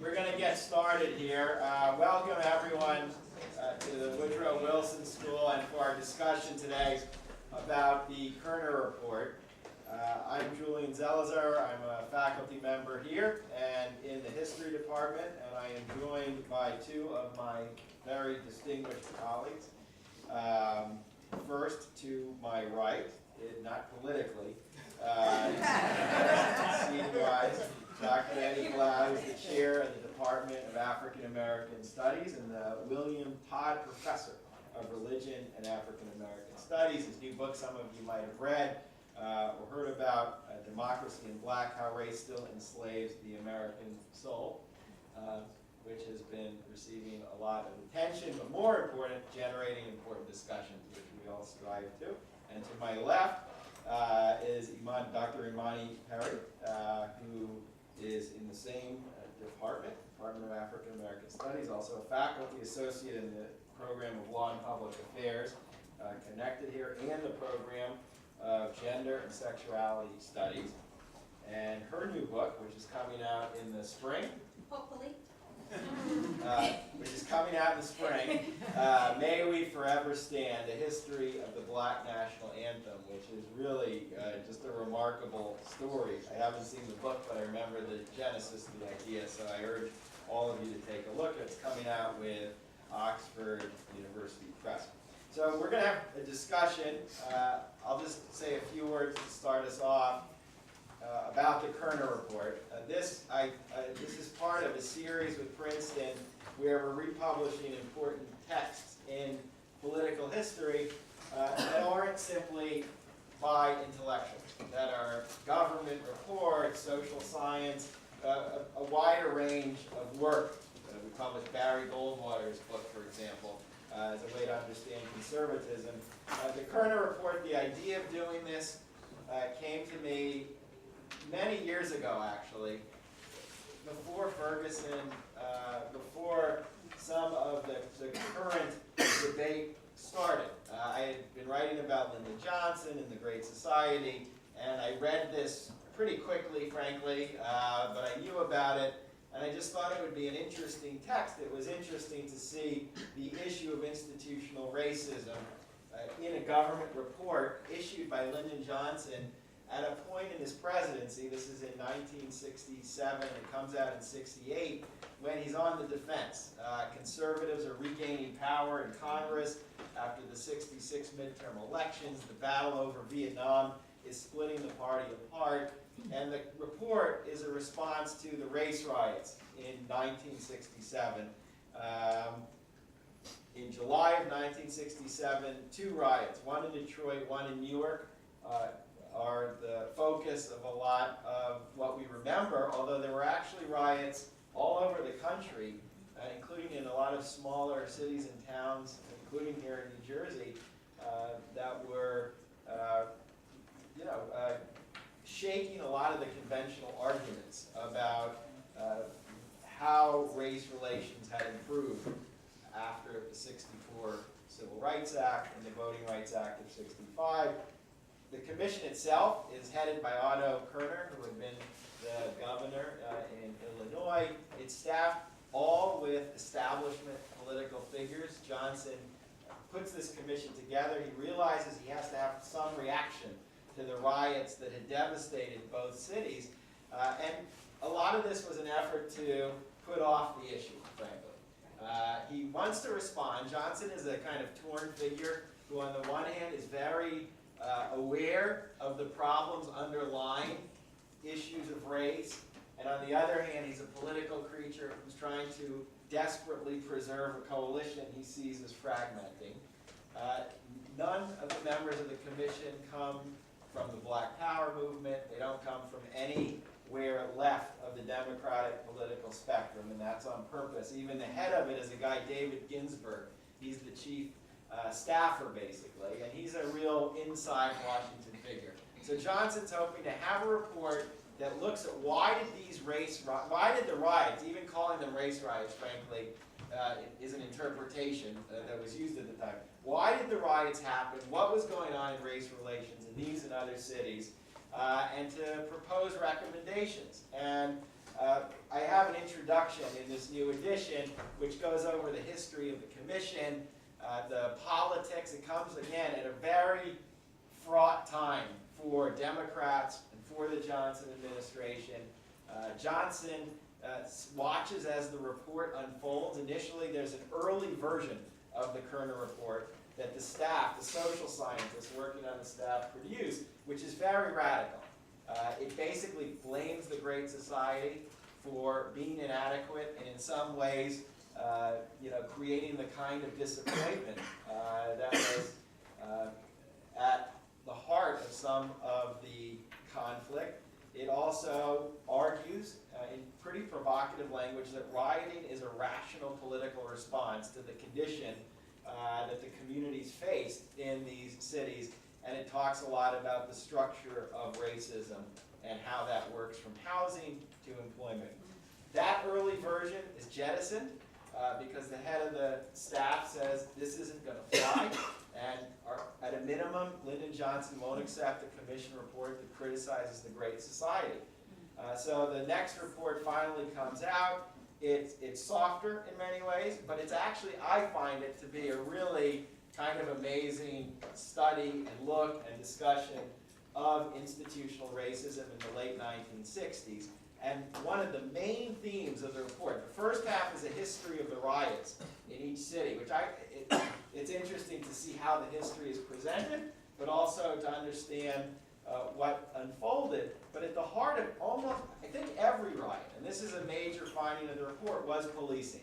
We're going to get started here. Welcome everyone to the Woodrow Wilson School and for our discussion today about the Kerner Report. I'm Julian Zelizer. I'm a faculty member here and in the history department, and I am joined by two of my very distinguished colleagues. First to my right, not politically, seat-wise, Dr. Eddie Blau is the chair of the Department of African American Studies and the William Todd Professor of Religion and African American Studies. His new book, some of you might have read or heard about, Democracy in Black, How Race Still Enslaves the American Soul, which has been receiving a lot of attention, but more important, generating important discussions, which we all strive to. And to my left is Dr. Imani Perry, who is in the same Department of African American Studies, also a faculty associate in the program of Law and Public Affairs, connected here, and the program of Gender and Sexuality Studies. And her new book, which is coming out in the spring, hopefully, which is coming out in the spring, May We Forever Stand, A History of the Black National Anthem, which is really just a remarkable story. I haven't seen the book, but I remember the genesis of the idea, so I urge all of you to take a look. It's coming out with Oxford University Press. So we're going to have a discussion. I'll just say a few words to start us off. About the Kerner Report. This is part of a series with Princeton where we're republishing important texts in political history that aren't simply by intellectuals, that are government reports, social science, a wider range of work. We published Barry Goldwater's book, for example, as a way to understand conservatism. The Kerner Report, the idea of doing this came to me many years ago, actually, before Ferguson, before some of the current debate started. I had been writing about Lyndon Johnson and the Great Society, and I read this pretty quickly, frankly, but I knew about it, and I just thought it would be an interesting text. It was interesting to see the issue of institutional racism in a government report issued by Lyndon Johnson at a point in his presidency. This is in 1967, it comes out in 68, when he's on the defense. Conservatives are regaining power in Congress after the 66 midterm elections. The battle over Vietnam is splitting the party apart, and the report is a response to the race riots in 1967. In July of 1967, two riots, one in Detroit, one in Newark, are the focus of a lot of what we remember, although there were actually riots all over the country, including in a lot of smaller cities and towns, including here in New Jersey, that were shaking a lot of the conventional arguments about how race relations had improved after the '64 Civil Rights Act and the Voting Rights Act of '65. The commission itself is headed by Otto Kerner, who had been the governor in Illinois. It's staffed all with establishment political figures. Johnson puts this commission together. He realizes he has to have some reaction to the riots that had devastated both cities. And a lot of this was an effort to put off the issue, frankly. He wants to respond. Johnson is a kind of torn figure who on the one hand is very aware of the problems underlying issues of race, and on the other hand, he's a political creature who's trying to desperately preserve a coalition he sees as fragmenting. None of the members of the commission come from the Black Power movement. They don't come from anywhere left of the Democratic political spectrum, and that's on purpose. Even the head of it is a guy, David Ginsburg. He's the chief staffer, basically, and he's a real inside Washington figure. So Johnson's hoping to have a report that looks at why did the riots, even calling them race riots, frankly, is an interpretation that was used at the time. Why did the riots happen? What was going on in race relations in these and other cities? And to propose recommendations. And I have an introduction in this new edition which goes over the history of the commission, the politics. It comes again at a very fraught time for Democrats and for the Johnson administration. Johnson watches as the report unfolds. Initially, there's an early version of the Kerner Report that the staff, the social scientists working on the staff, produce, which is very radical. It basically blames the Great Society for being inadequate and in some ways, creating the kind of disappointment that was at the heart of some of the conflict. It also argues in pretty provocative language that rioting is a rational political response to the condition that the communities faced in these cities, and it talks a lot about the structure of racism and how that works from housing to employment. That early version is jettisoned because the head of the staff says this isn't going to fly, and at a minimum, Lyndon Johnson won't accept a commission report that criticizes the Great Society. So the next report finally comes out. It's softer in many ways, but it's actually, I find it to be a really kind of amazing study and look and discussion of institutional racism in the late 1960s. And one of the main themes of the report, the first half is a history of the riots in each city, which it's interesting to see how the history is presented, but also to understand what unfolded. But at the heart of almost, I think, every riot, and this is a major finding of the report, was policing.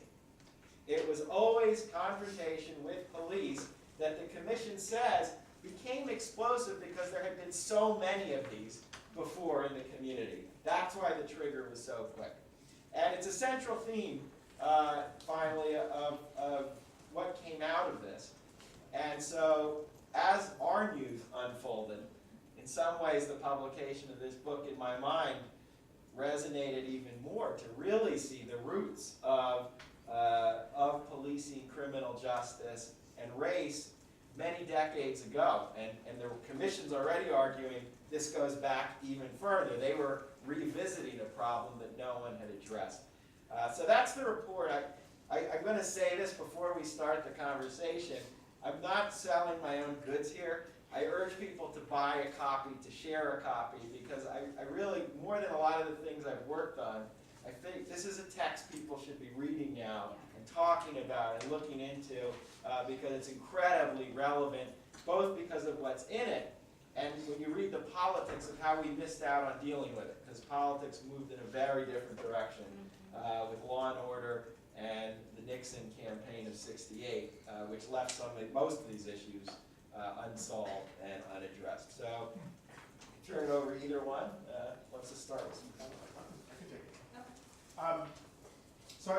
It was always confrontation with police that the commission says became explosive because there had been so many of these before in the community. That's why the trigger was so quick. And it's a central theme, finally, of what came out of this. And so, as our news unfolded, in some ways the publication of this book, in my mind, resonated even more to really see the roots of policing, criminal justice, and race many decades ago. And the commission's already arguing this goes back even further. They were revisiting a problem that no one had addressed. So that's the report. I'm going to say this before we start the conversation. I'm not selling my own goods here. I urge people to buy a copy, to share a copy, because I really, more than a lot of the things I've worked on, I think this is a text people should be reading now and talking about and looking into because it's incredibly relevant, both because of what's in it and when you read the politics of how we missed out on dealing with it, because politics moved in a very different direction with law and order and the Nixon campaign of '68, which left most of these issues unsolved and unaddressed. So, turn it over to either one. Let's just start with some comments. I can take it. So I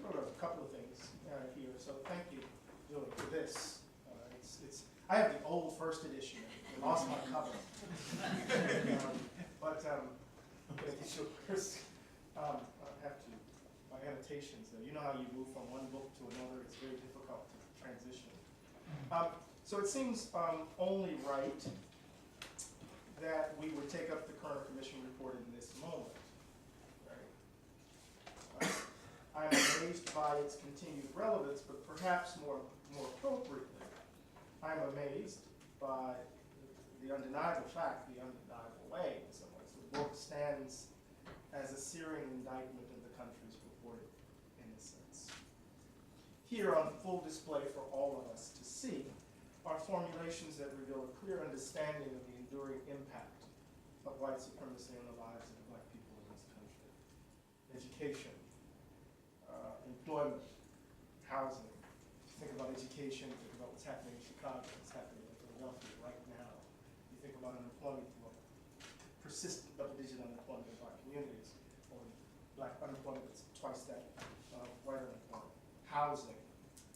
wrote a couple of things here. So thank you, Julie, for this. I have the old first edition. I lost my cover. But I have to, my annotations, you know how you move from one book to another, it's very difficult to transition. So it seems only right that we would take up the Kerner Commission report in this moment. Right? I'm amazed by its continued relevance, but perhaps more appropriately, I'm amazed by the undeniable fact, the undeniable way, in some ways. The book stands as a searing indictment of the country's purported innocence. Here on full display for all of us to see are formulations that reveal a clear understanding of the enduring impact of white supremacy on the lives of the black people in this country. Education, employment, housing. Think about education, think about what's happening in Chicago, what's happening in Philadelphia right now. You think about unemployment, persistent double-digit unemployment in black communities, or black unemployment that's twice that of white unemployment. Housing,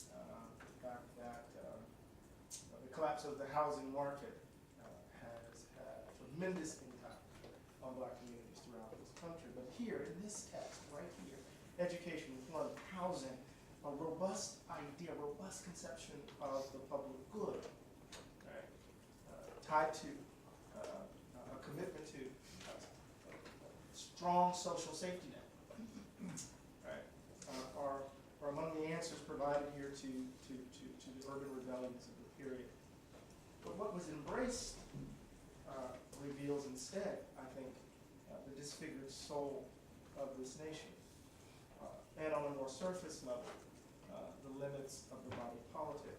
the fact that the collapse of the housing market has had tremendous impact on black communities throughout this country. But here, in this text, right here, education, employment, housing, a robust idea, a robust conception of the public good, right? Tied to a commitment to strong social safety net, right, are among the answers provided here to the urban rebellions of the period. But what was embraced reveals instead, I think, the disfigured soul of this nation. And on a more surface level, the limits of the body politic,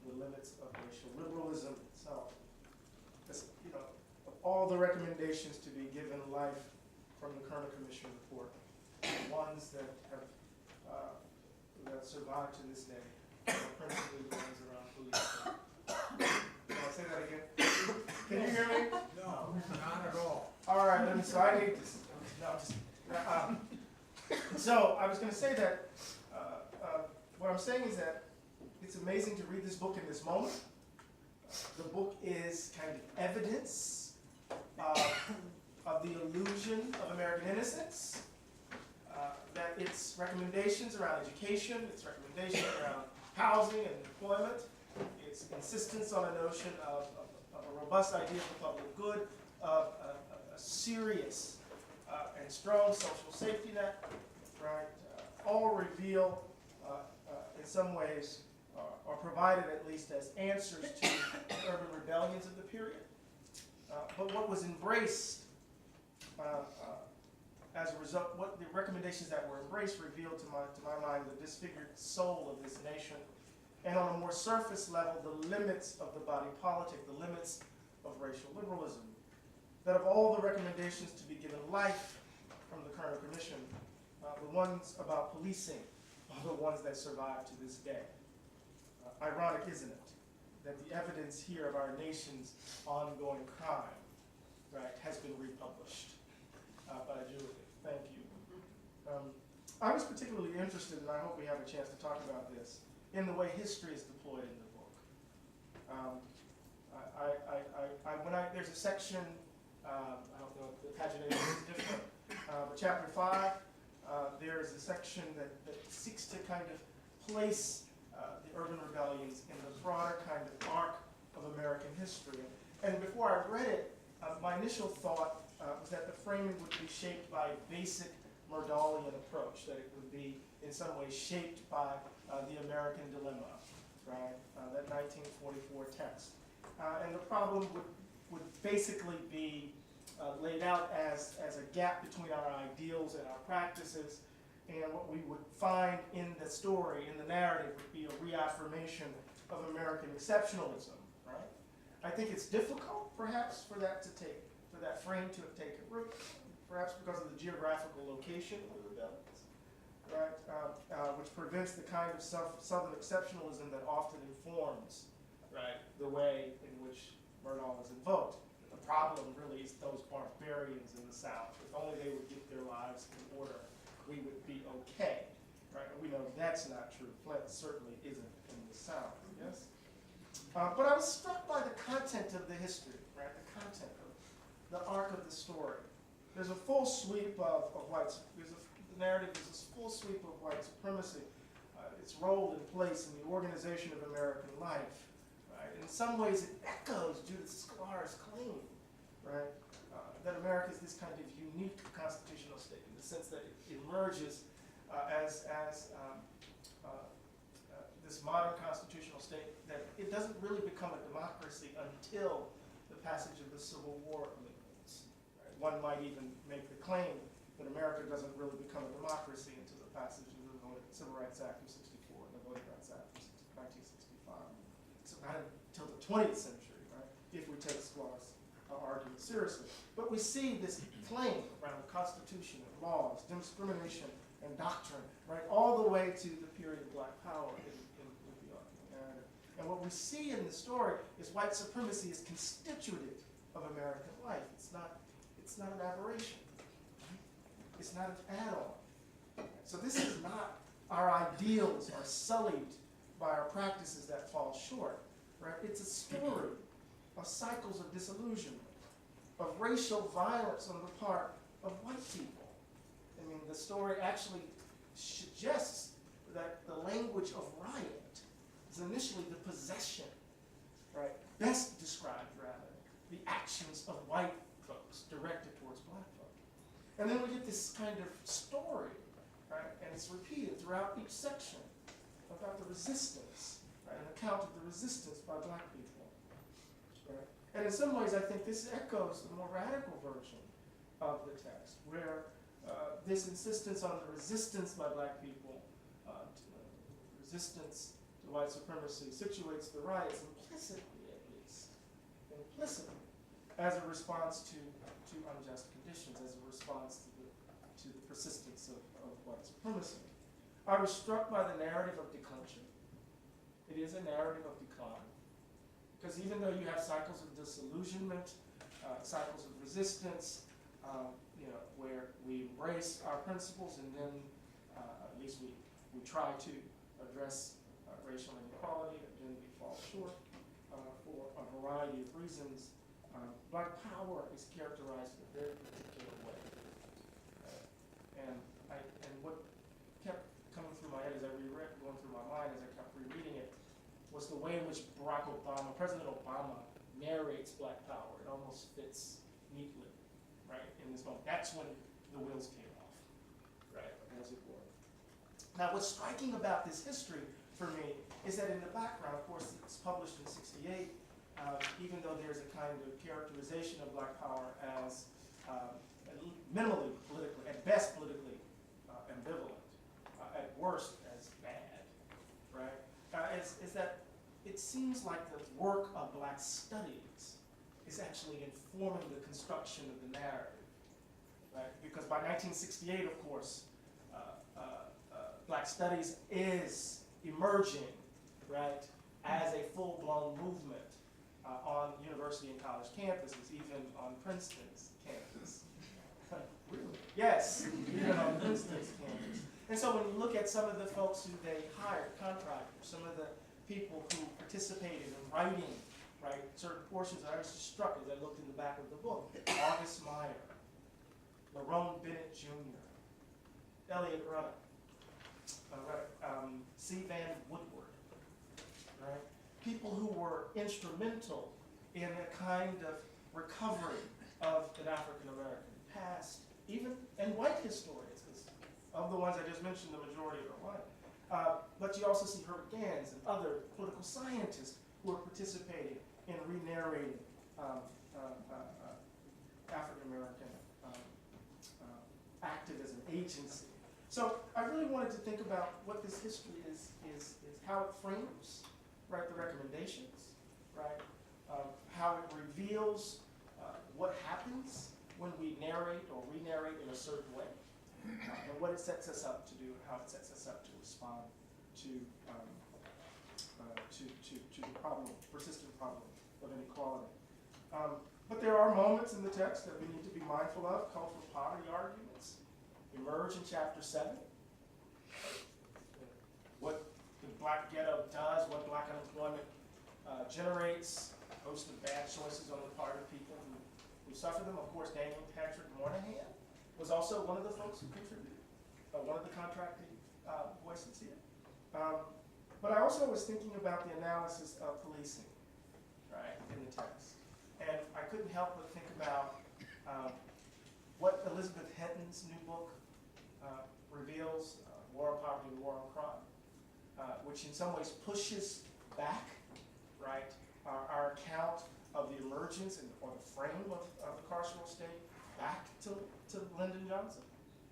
the limits of racial liberalism itself. Because, you know, of all the recommendations to be given life from the Kerner Commission report, the ones that have that survive to this day are principally the ones around police. Can I say that again? Can you hear me? No, not at all. All right, so I hate this. No, so I was going to say that what I'm saying is that it's amazing to read this book in this moment. The book is kind of evidence of the illusion of American innocence. That its recommendations around education, its recommendations around housing and employment, its insistence on a notion of a robust idea of the public good, of a serious and strong social safety net, right, all reveal, in some ways, are provided at least as answers to the urban rebellions of the period. But what was embraced as a result, what the recommendations that were embraced revealed to my mind the disfigured soul of this nation, and on a more surface level, the limits of the body politic, the limits of racial liberalism. That of all the recommendations to be given life from the Kerner Commission, the ones about policing are the ones that survive to this day. Ironic, isn't it, that the evidence here of our nation's ongoing crime, right, has been republished by Julia. Thank you. I was particularly interested, and I hope we have a chance to talk about this, in the way history is deployed in the book. There's a section, I don't know if the pagination is different, but chapter 5, there is a section that seeks to kind of place the urban rebellions in the broader kind of arc of American history. And before I read it, my initial thought was that the framing would be shaped by a basic Murdalian approach, that it would be in some way shaped by the American dilemma, right? That 1944 text. And the problem would basically be laid out as a gap between our ideals and our practices, and what we would find in the story, in the narrative, would be a reaffirmation of American exceptionalism, right? I think it's difficult, perhaps, for that frame to have taken root, perhaps because of the geographical location of the rebellions, right? Which prevents the kind of Southern exceptionalism that often informs, right, the way in which Murdaugh is invoked. The problem really is those barbarians in the South. If only they would get their lives in order, we would be okay, right? And we know that's not true. Flint certainly isn't in the South, yes? But I was struck by the content of the history, right? The content of the arc of the story. There's a full sweep of the narrative is a full sweep of white supremacy, its role and place in the organization of American life, right? In some ways, it echoes Judith Sklar's claim, right? That America is this kind of unique constitutional state in the sense that it emerges as this modern constitutional state, that it doesn't really become a democracy until the passage of the Civil War amendments. Right? One might even make the claim that America doesn't really become a democracy until the passage of the Civil Rights Act of '64 and the Voting Rights Act of 1965. So not until the 20th century, right, if we take Sklar's argument seriously. But we see this claim around the Constitution and laws, discrimination and doctrine, right, all the way to the period of Black power in the narrative. And what we see in the story is white supremacy is constitutive of American life. It's not an aberration. It's not an add-on. So this is not our ideals are sullied by our practices that fall short, right? It's a story of cycles of disillusionment, of racial violence on the part of white people. I mean, the story actually suggests that the language of riot is initially the possession, right? Best described, rather, the actions of white folks directed towards black folks. And then we get this kind of story, right? And it's repeated throughout each section about the resistance, right? An account of the resistance by black people, right? And in some ways, I think this echoes the more radical version of the text, where this insistence on the resistance by black people, resistance to white supremacy, situates the riots implicitly, at least, implicitly, as a response to unjust conditions, as a response to the persistence of white supremacy. I was struck by the narrative of declension. It is a narrative of decline, because even though you have cycles of disillusionment, cycles of resistance, where we embrace our principles and then at least we try to address racial inequality, and then we fall short for a variety of reasons. Black power is characterized in a very particular way. And what kept coming through my head as I reread, going through my mind as I kept rereading it, was the way in which President Obama narrates black power. It almost fits neatly, right, in this moment. That's when the wheels came off, right, as it were. Now, what's striking about this history for me is that in the background, of course, it's published in '68, even though there's a kind of characterization of black power as minimally politically, at best politically ambivalent, at worst as bad, right, is that it seems like the work of black studies is actually informing the construction of the narrative, right? Because by 1968, of course, black studies is emerging, right, as a full-blown movement on university and college campuses, even on Princeton's campus. Really? Yes, even on Princeton's campus. And so when you look at some of the folks who they hired, contractors, some of the people who participated in writing, right, certain portions, I was just struck as I looked in the back of the book. August Meyer, Lerone Bennett Jr., Elliot Ruddock, C. Van Woodward, right? People who were instrumental in a kind of recovery of an African American past, even, and white historians, because of the ones I just mentioned, the majority are white. But you also see Herbert Gans and other political scientists who are participating in re-narrating African American activism, agency. So I really wanted to think about what this history is how it frames, right, the recommendations, right, how it reveals what happens when we narrate or re-narrate in a certain way, and what it sets us up to do, and how it sets us up to respond to the problem, persistent problem of inequality. But there are moments in the text that we need to be mindful of. Cultural poverty arguments emerge in chapter 7. What the black ghetto does, what black unemployment generates, a host of bad choices on the part of people who suffer them. Of course, Daniel Patrick Moynihan was also one of the folks who contributed, one of the contracting voices here. But I also was thinking about the analysis of policing, right, in the text. And I couldn't help but think about what Elizabeth Hetton's new book reveals, War on Poverty and War on Crime, which in some ways pushes back, right, our account of the emergence or the frame of the carceral state back to Lyndon Johnson,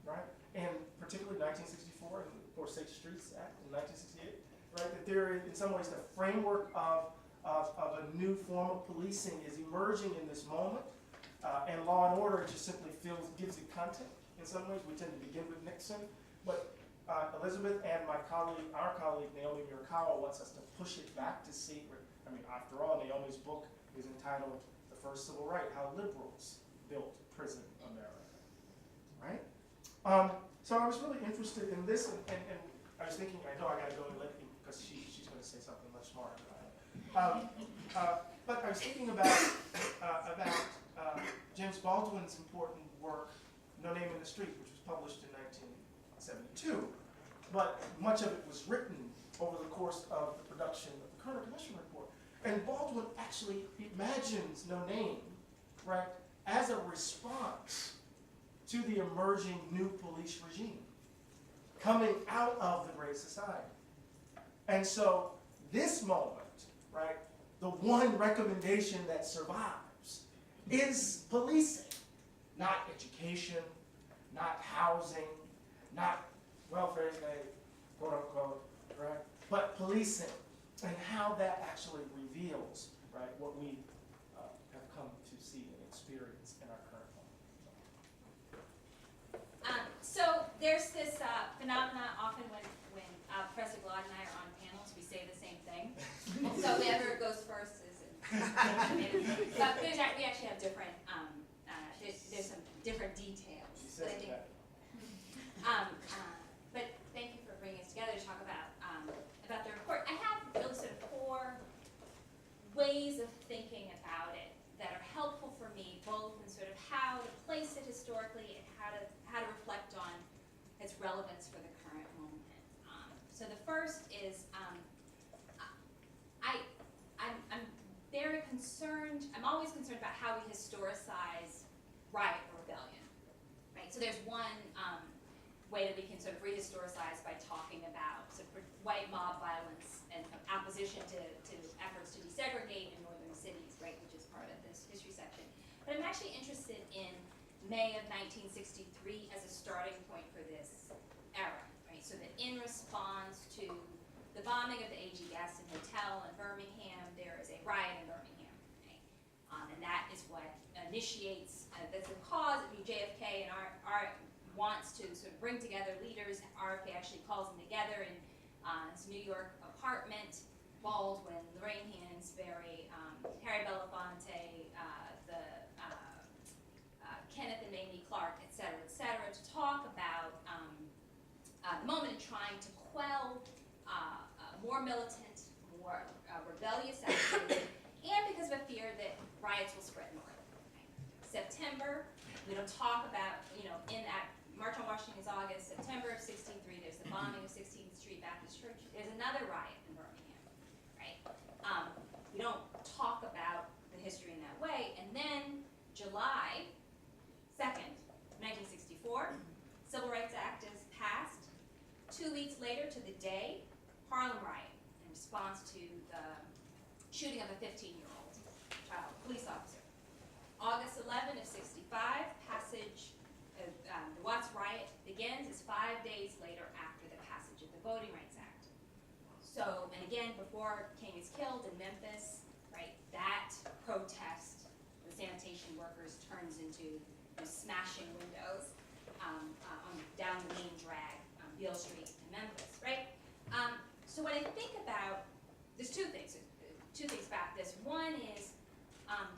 right? And particularly 1964 and the Forsage Streets Act in 1968, right? That there is, in some ways, the framework of a new form of policing is emerging in this moment, and Law and Order just simply gives it content. In some ways, we tend to begin with Nixon, but Elizabeth and our colleague Naomi Murakawa wants us to push it back to see where, I mean, after all, Naomi's book is entitled The First Civil Right, How Liberals Built Prison America, right? So I was really interested in this, and I was thinking, I know I gotta go and let you, because she's gonna say something much smarter than I am. But I was thinking about James Baldwin's important work, No Name in the Street, which was published in 1972. But much of it was written over the course of the production of the Kerner Report. And Baldwin actually imagines No Name, right, as a response to the emerging new police regime coming out of the Great Society. And so this moment, right, the one recommendation that survives is policing, not education, not housing, not welfare state, quote unquote, right, but policing and how that actually reveals, right, what we have come to see and experience in our current moment. So there's this phenomenon often when Professor Glaude and I are on panels, we say the same thing. So whoever goes first is it. But we actually have different, there's some different details. She But says I think, that. but thank you for bringing us together to talk about the report. I have really sort of 4 ways of thinking about it that are helpful for me, both in sort of how to place it historically and how to reflect on its relevance for the current moment. So the first is I'm very concerned. I'm always concerned about how we historicize riot or rebellion, right? So there's one way that we can sort of rehistoricize by talking about sort of white mob violence and opposition to efforts to desegregate in northern cities, right, which is part of this history section. But I'm actually interested in May of 1963 as a starting point for this era, right? So that in response to the bombing of the A.G. Gaston Hotel in Birmingham, there is a riot in Birmingham, right? And that is what initiates, that's the cause of JFK and our wants to sort of bring together leaders. RFK actually calls them together in his New York apartment. Baldwin, Lorraine Hansberry, Harry Belafonte, Kenneth and Mamie Clark, et cetera, to talk about the moment in trying to quell more militant, more rebellious activity, and because of a fear that riots will spread north. Right? September, we don't talk about, in that March on Washington is August, September of 63, there's the bombing of 16th Street Baptist Church. There's another riot in Birmingham, right? We don't talk about the history in that way. And then July 2nd, 1964, Civil Rights Act is passed. 2 weeks later to the day, Harlem riot in response to the shooting of a 15-year-old child police officer. August 11 of 65, passage of the Watts riot begins is 5 days later after the passage of the Voting Rights Act. So, and again, before King is killed in Memphis, right, that protest, the sanitation workers, turns into smashing windows down the main drag, Beale Street in Memphis, right? So when I think about, there's two things about this. One is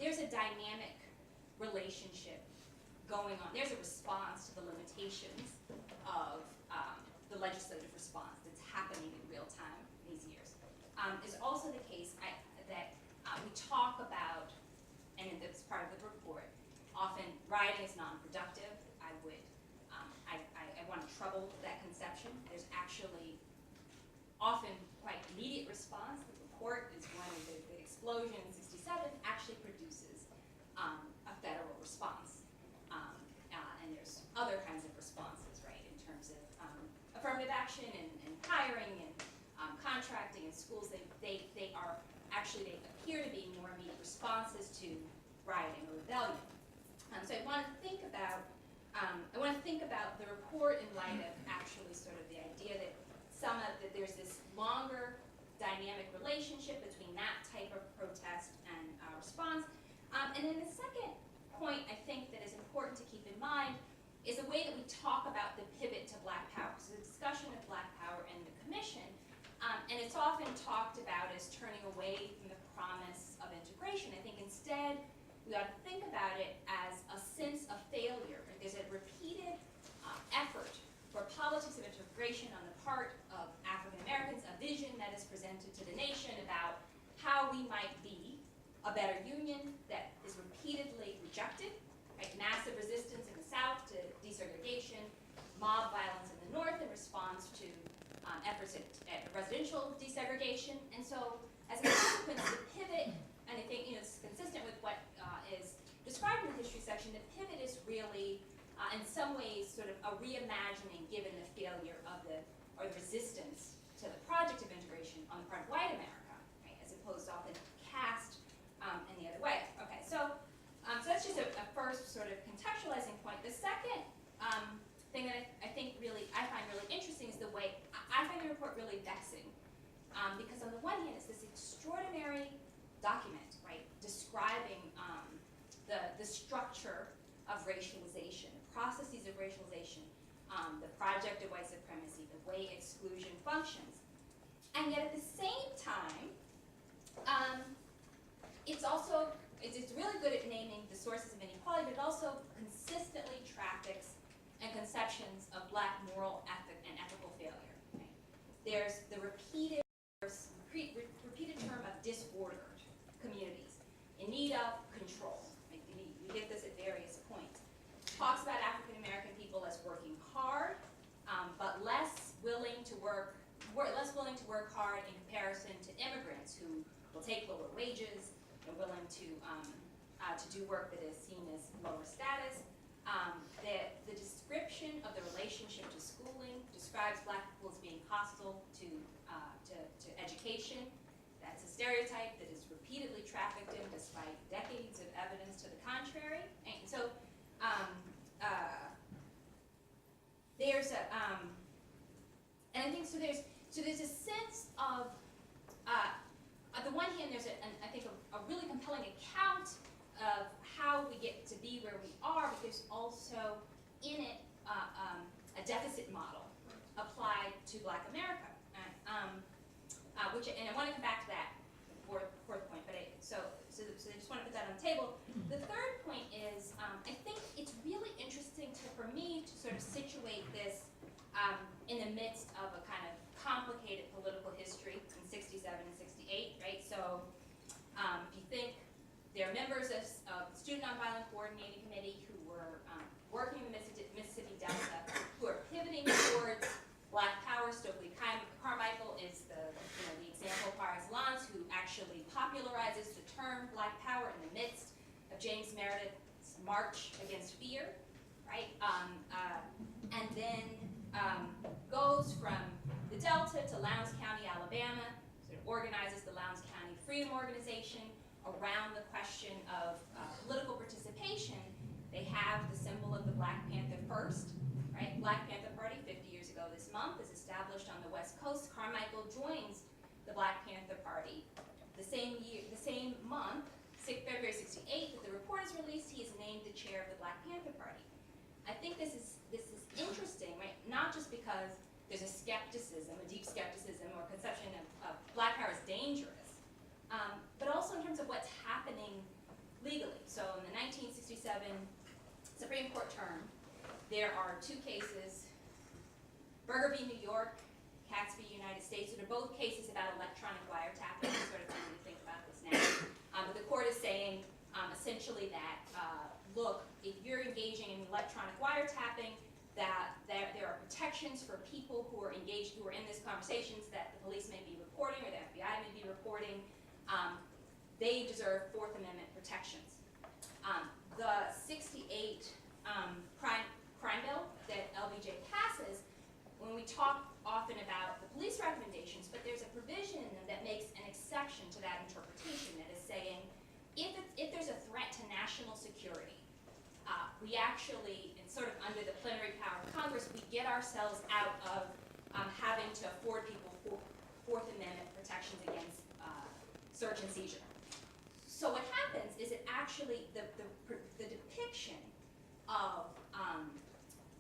there's a dynamic relationship going on. There's a response to the limitations of the legislative response that's happening in real time these years. Is also the case that we talk about, and it's part of the report, often rioting is non-productive. I want to trouble that conception. There's actually often quite immediate response. The report is one of the explosion in 67 actually produces a federal response. And there's other kinds of responses, right, in terms of affirmative action and hiring and contracting in schools. They are actually, they appear to be more immediate responses to rioting or rebellion. So I want to think about the report in light of actually sort of the idea that that there's this longer dynamic relationship between that type of protest and response. And then the second point I think that is important to keep in mind is the way that we talk about the pivot to Black Power. So the discussion of Black Power and the Commission, and it's often talked about as turning away from the promise of integration. I think instead we ought to think about it as a sense of failure. Right? There's a repeated effort for politics of integration on the part of African Americans, a vision that is presented to the nation about how we might be a better union that is repeatedly rejected, right? Massive resistance in the South to desegregation, mob violence in the North in response to efforts at residential desegregation. And so as a consequence, the pivot, and I think it's consistent with what is described in the history section, the pivot is really in some reimagining given the failure of or the resistance to the project of integration on the part of white America, right, as opposed to often cast in the other way. Okay, so that's just a first sort of contextualizing point. The second thing that I think I find really interesting is the way I find the report really vexing, because on the one hand it's this extraordinary document, right, describing the structure of racialization, the processes of racialization, the project of white supremacy, the way exclusion functions. And yet at the same time, it's really good at naming the sources of inequality, but it also consistently traffics and conceptions of black moral ethic and ethical failure. Right? There's the repeated term of disordered communities in need of control. Right? You get this at various points. Talks about African American people as working hard, but less willing to work hard in comparison to immigrants who will take lower wages and willing to do work that is seen as lower status. The description of the relationship to schooling describes black people as being hostile to education. That's a stereotype that is repeatedly trafficked in despite decades of evidence to the contrary. And so there's a, and I think so there's a sense of, on the one hand, there's I think a really compelling account of how we get to be where we are, but there's also in it a deficit model applied to Black America, and I want to come back to that fourth point, but so I just want to put that on the table. The third point is I think it's really interesting for me to sort of situate this in the midst of a kind of complicated political history in 67 and 68, right? So if you think there are members of the Student Nonviolent Coordinating Committee who were working in the Mississippi Delta, who are pivoting towards Black power. Stokely Carmichael is the example par excellence who actually popularizes the term Black power in the midst of James Meredith's march against fear, right? And then goes from the Delta to Lowndes County, Alabama, sort of organizes the Lowndes County Freedom Organization around the question of political participation. They have the symbol of the Black Panther First, right? Black Panther Party, 50 years ago this month, is established on the West Coast. Carmichael joins the Black Panther Party. The same month, February 68, that the report is released, he is named the chair of the Black Panther Party. I think this is interesting, right? Not just because there's a skepticism, a deep skepticism or conception of Black power as dangerous, but also in terms of what's happening legally. So in the 1967 Supreme Court term, there are two cases, Berger v. New York, Katz v. United States, that are both cases about electronic wiretapping. Sort of time to think about this now. But the court is saying essentially that, look, if you're engaging in electronic wiretapping, that there are protections for people who are engaged, who are in these conversations that the police may be reporting or the FBI may be reporting. They deserve Fourth Amendment protections. The 68 crime bill that LBJ passes, when we talk often about the police recommendations, but there's a provision in them that makes an exception to that interpretation that is saying, if there's a threat to national security, we actually, it's sort of under the plenary power of Congress, we get ourselves out of having to afford people Fourth Amendment protections against search and seizure. So what happens is it actually, the depiction of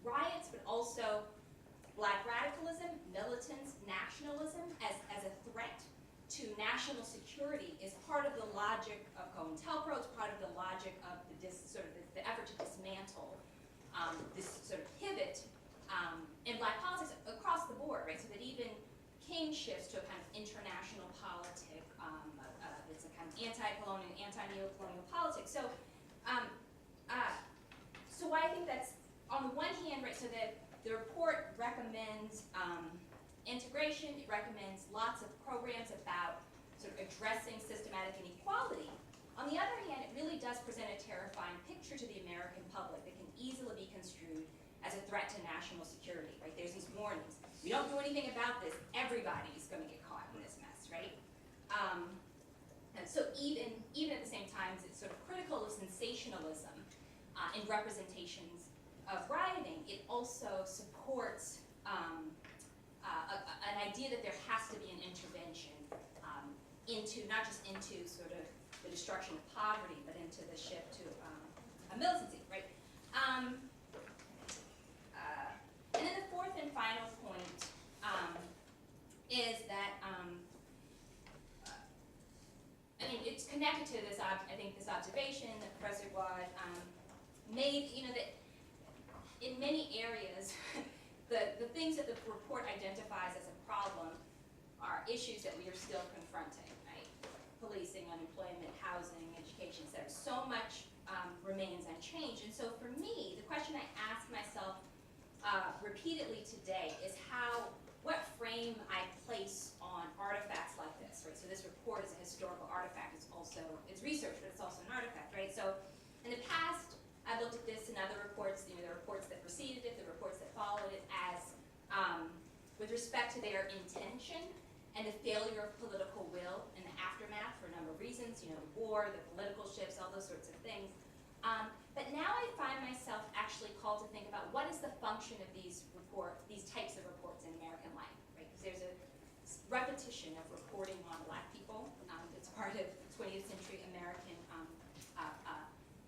riots, but also Black radicalism, militants, nationalism as a threat to national security is part of the logic of COINTELPRO. It's part of the logic of the effort to dismantle this sort of pivot in Black politics across the board, right? So that even King shifts to a kind of international politic. It's a kind of anti-colonial, anti-neocolonial politics. So, so I think that's on the one hand, right? So that the report recommends integration. It recommends lots of programs about sort of addressing systematic inequality. On the other hand, it really does present a terrifying picture to the American public that can easily be construed as as a threat to national security, right? There's these warnings. We don't do anything about this, everybody's going to get caught in this mess, right? And so even at the same time, it's sort of critical of sensationalism in representations of rioting. It also supports an idea that there has to be an intervention into, not just into sort of the destruction of poverty, but into the shift to a militancy, right? And then the fourth and final point is that, I mean, it's connected to this, I think, this observation that Professor Guad made, you know, that in many areas, the things that the report identifies as a problem are issues that we are still confronting, right? Policing, unemployment, housing, education, etc. So much remains unchanged. And so for me, the question I ask myself repeatedly today is what frame I place on artifacts like this, right? So this report is a historical artifact. It's research, but it's also an artifact, right? So in the past, I looked at this and other reports, you know, the reports that preceded it, the reports that followed it, as with respect to their intention and the failure of political will in the aftermath for a number of reasons, you know, the war, the political shifts, all those sorts of things. But now I find myself actually called to think about what is the function of these types of reports in American life, right? Because there's a repetition of reporting on Black people. It's part of 20th century American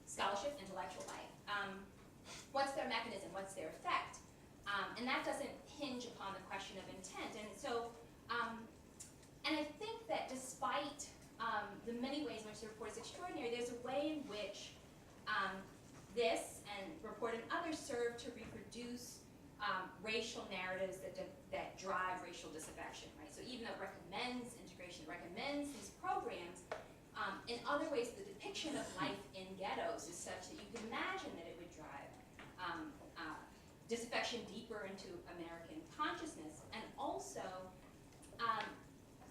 scholarship, intellectual life. What's their mechanism? What's their effect? And that doesn't hinge upon the question of intent. And so, and I think that despite the many ways in which the report is extraordinary, there's a way in which this and report and others serve to reproduce racial narratives that drive racial disaffection, right? So even though it recommends integration, recommends these programs, in other ways the depiction of life in ghettos is such that you can imagine that it would drive disaffection deeper into American consciousness, and also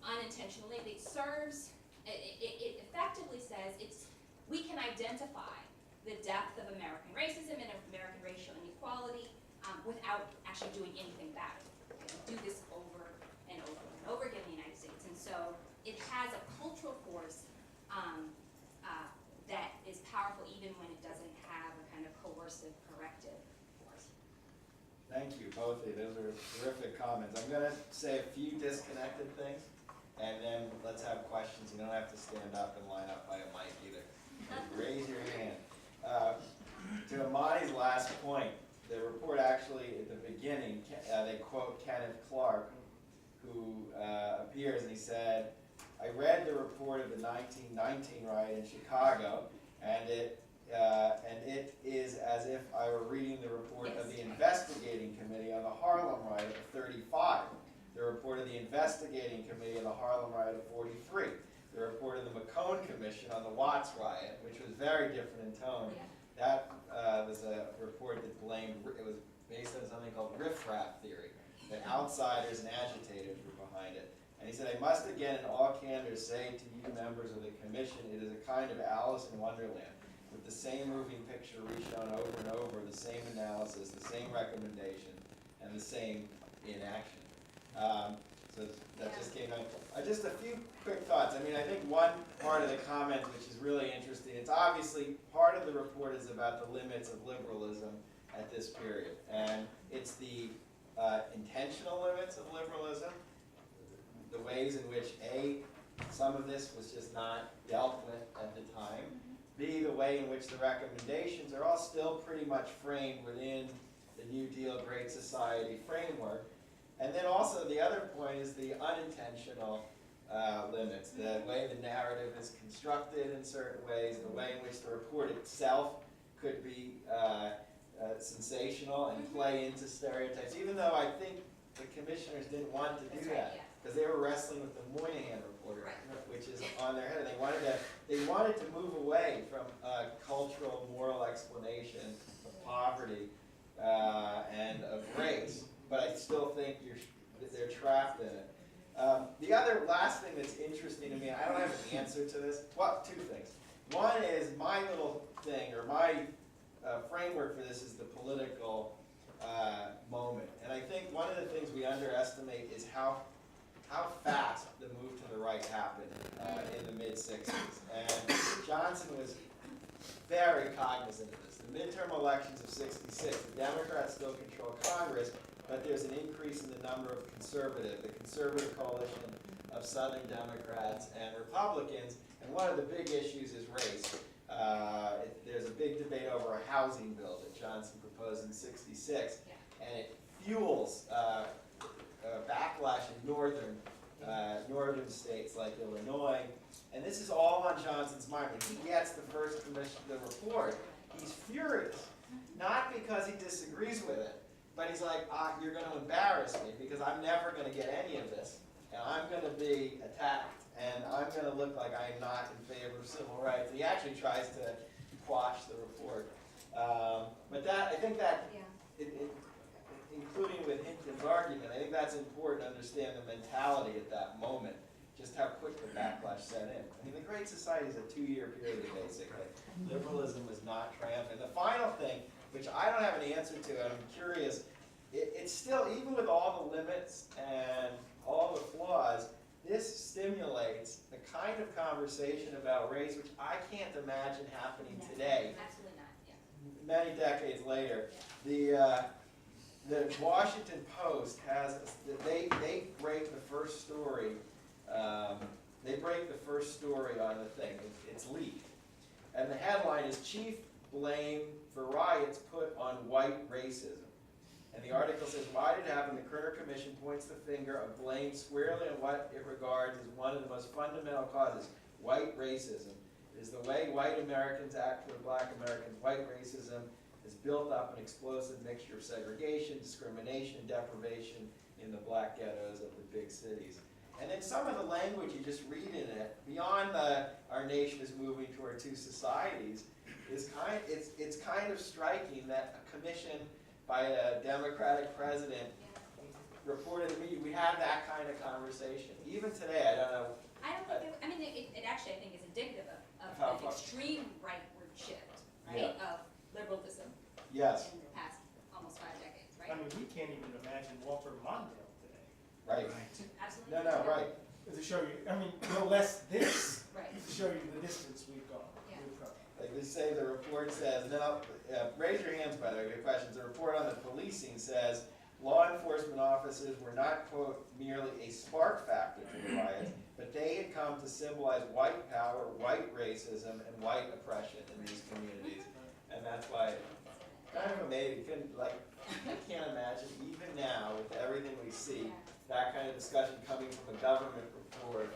unintentionally it effectively says we can identify the depth of American racism and of American racial inequality without actually doing anything about it. Okay? We do this over and over and over again in the United States, and so it has a cultural force that is powerful even when it doesn't have a kind of coercive corrective force. Thank you, both of you. Those are terrific comments. I'm going to say a few disconnected things, and then let's have questions. You don't have to stand up and line up by a mic either. Raise your hand. To Amani's last point, the report actually, at the beginning, they quote Kenneth Clark, who appears, and he said, I read the report of the 1919 riot in Chicago, and it is as if I were reading the report of the investigating committee on the Harlem riot of 35, the report of the investigating committee on the Harlem riot of 43, the report of the McCone Commission on the Watts riot, which was very different in tone. Yeah. That was a report that blamed, it was based on something called riffraff theory, that outsiders and agitators were behind it. And he said, I must again in all candor say to you members of the commission, it is a kind of Alice in Wonderland, with the same moving picture reshown over and over, the same analysis, the same recommendation, and the same inaction. So that just came out. Just a few quick thoughts. I mean, I think one part of the comment which is really interesting, it's obviously, part of the report is about the limits of liberalism at this period. And it's the intentional limits of liberalism, the ways in which A, some of this was just not dealt with at the time, B, the way in which the recommendations are all still pretty much framed within the New Deal Great Society framework. And then also the other point is the unintentional limits, the way the narrative is constructed in certain ways, the way in which the report itself could be sensational and play into stereotypes, even though I think the commissioners didn't want to do that, because they were wrestling with the Moynihan report, which is on their head. They wanted to move away from cultural, moral explanation of poverty and of race, but I still think they're trapped in it. The other last thing that's interesting to me, I don't have an answer to this. Well, two things. One is my little thing, or my framework for this is the political moment. And I think one of the things we underestimate is how fast the move to the right happened in the mid-60s. And Johnson was very cognizant of this. The midterm elections of '66, the Democrats still control Congress, but there's an increase in the number of the conservative coalition of Southern Democrats and Republicans, and one of the big issues is race. There's a big debate over a housing bill that Johnson proposed in '66, and it fuels backlash in northern states like Illinois. And this is all on Johnson's mind. When he gets the first the report, he's furious. Not because he disagrees with it, but he's like, you're going to embarrass me because I'm never going to get any of this. And I'm going to be attacked. And I'm going to look like I'm not in favor of civil rights. He actually tries to quash the report. But I think that, including with Hinton's argument, I think that's important to understand the mentality at that moment, just how quick the backlash set in. I mean, the Great Society is a 2-year period, basically. Liberalism was not triumphant. The final thing, which I don't have an answer to, and I'm curious, it's still, even with all the limits and all the flaws, this stimulates the kind of conversation about race which I can't imagine happening today. Absolutely not, yeah. Many decades later. The Washington Post has, they break the first story, on the thing. It's leaked. And the headline is, "Chief Blame for Riots Put on White Racism." And the article says, why did it happen? The Kerner Commission points the finger of blame squarely on what it regards as one of the most fundamental causes, white racism. It is the way white Americans act toward black Americans. White racism has built up an explosive mixture of segregation, discrimination, deprivation in the black ghettos of the big cities. And then some of the language you just read in it, beyond our nation is moving toward two societies, is it's kind of striking that a commission by a Democratic president reported to me, we have that kind of conversation. Even today, I don't know. I mean, it actually, I think, is indicative of How an far? extreme rightward shift, right, of liberalism Yes, in the past almost 5 decades, I right? mean, we can't even imagine Walter Mondale today. right. Absolutely. No, right. To show you, I mean, no less this, Right. to show you the distance we've gone. Yeah. We've come. Like they say, the report says, and then raise your hands, by the way, good questions. The report on the policing says, law enforcement officers were not, quote, merely a spark factor to the riots, but they had come to symbolize white power, white racism, and white oppression in these communities. And that's why it's kind of amazing. I can't imagine, even now, with everything we see, that kind of discussion coming from a government report.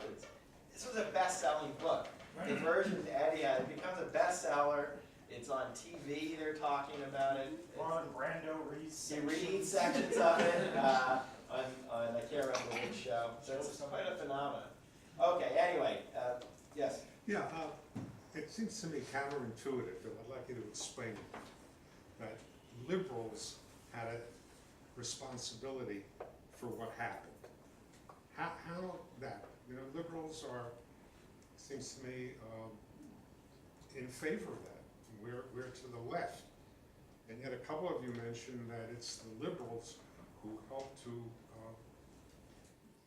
This was a best-selling book. The version Eddie had, it becomes a bestseller. It's on TV, they're talking about it. Ron Brando reads He sections. reads sections of it on I can't remember which show. So it's quite a phenomenon. Okay, anyway, yes. Yeah, it seems to me counterintuitive, and I'd like you to explain it, that liberals had a responsibility for what happened. How that, liberals are, seems to me, in favor of that. We're to the left. And yet a couple of you mentioned that it's the liberals who helped to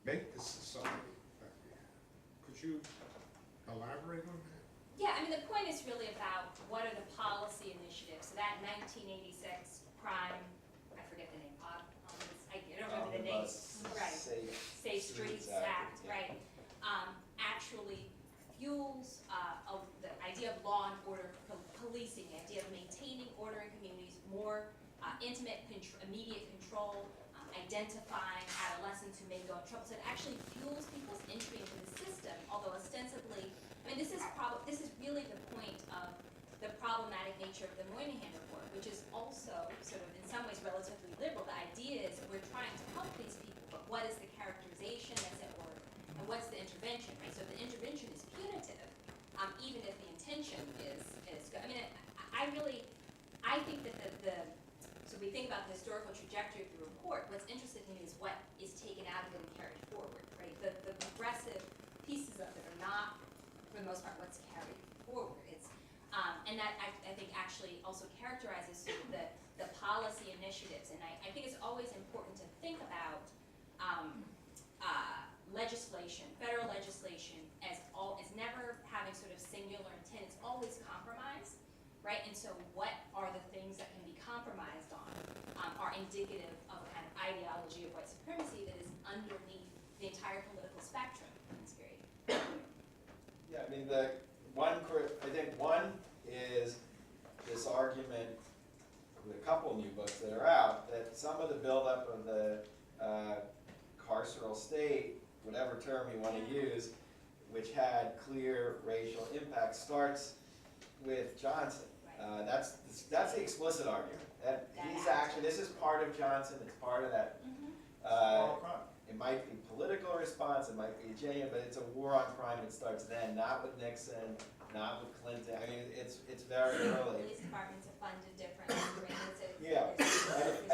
make the society that we have. Could you elaborate on that? Yeah, I mean, the point is really about what are the policy initiatives. So that 1986 crime, I forget the name, I don't remember the name. Right. Safe Streets Act, right, actually fuels the idea of law and order policing, the idea of maintaining order in communities, more intimate, immediate control, identifying adolescents who may go in trouble. So it actually fuels people's entry into the system, although ostensibly, I mean, this is really the point of the problematic nature of the Moynihan Report, which is also sort of in some ways relatively liberal. The idea is we're trying to help these people, but what is the characterization that's at work, and what's the intervention, right? So if the intervention is punitive, even if the intention is good. I mean, I think that so we think about the historical trajectory of the report, what's interesting to me is what is taken out of it and carried forward, right? The progressive pieces of it are not, for the most part, what's carried forward. It's, and that I think actually also characterizes sort of the the policy initiatives. And I think it's always important to think about legislation, federal legislation, as never having sort of singular intent. It's always compromise, right? And so what are the things that can be compromised on are indicative of a kind of ideology of white supremacy that is underneath the entire political spectrum in this period. Yeah, I mean, I think one is this argument with a couple new books that are out, that some of the buildup of the carceral state, whatever term you want to use, which had clear racial impact, starts with Johnson. That's the explicit argument. That he's actually, this is part of Johnson, it's part of that. It might be political response, it might be genuine, but it's a war on crime. It starts then, not with Nixon, not with Clinton. I mean, it's very early. Police departments are funded differently. Yeah,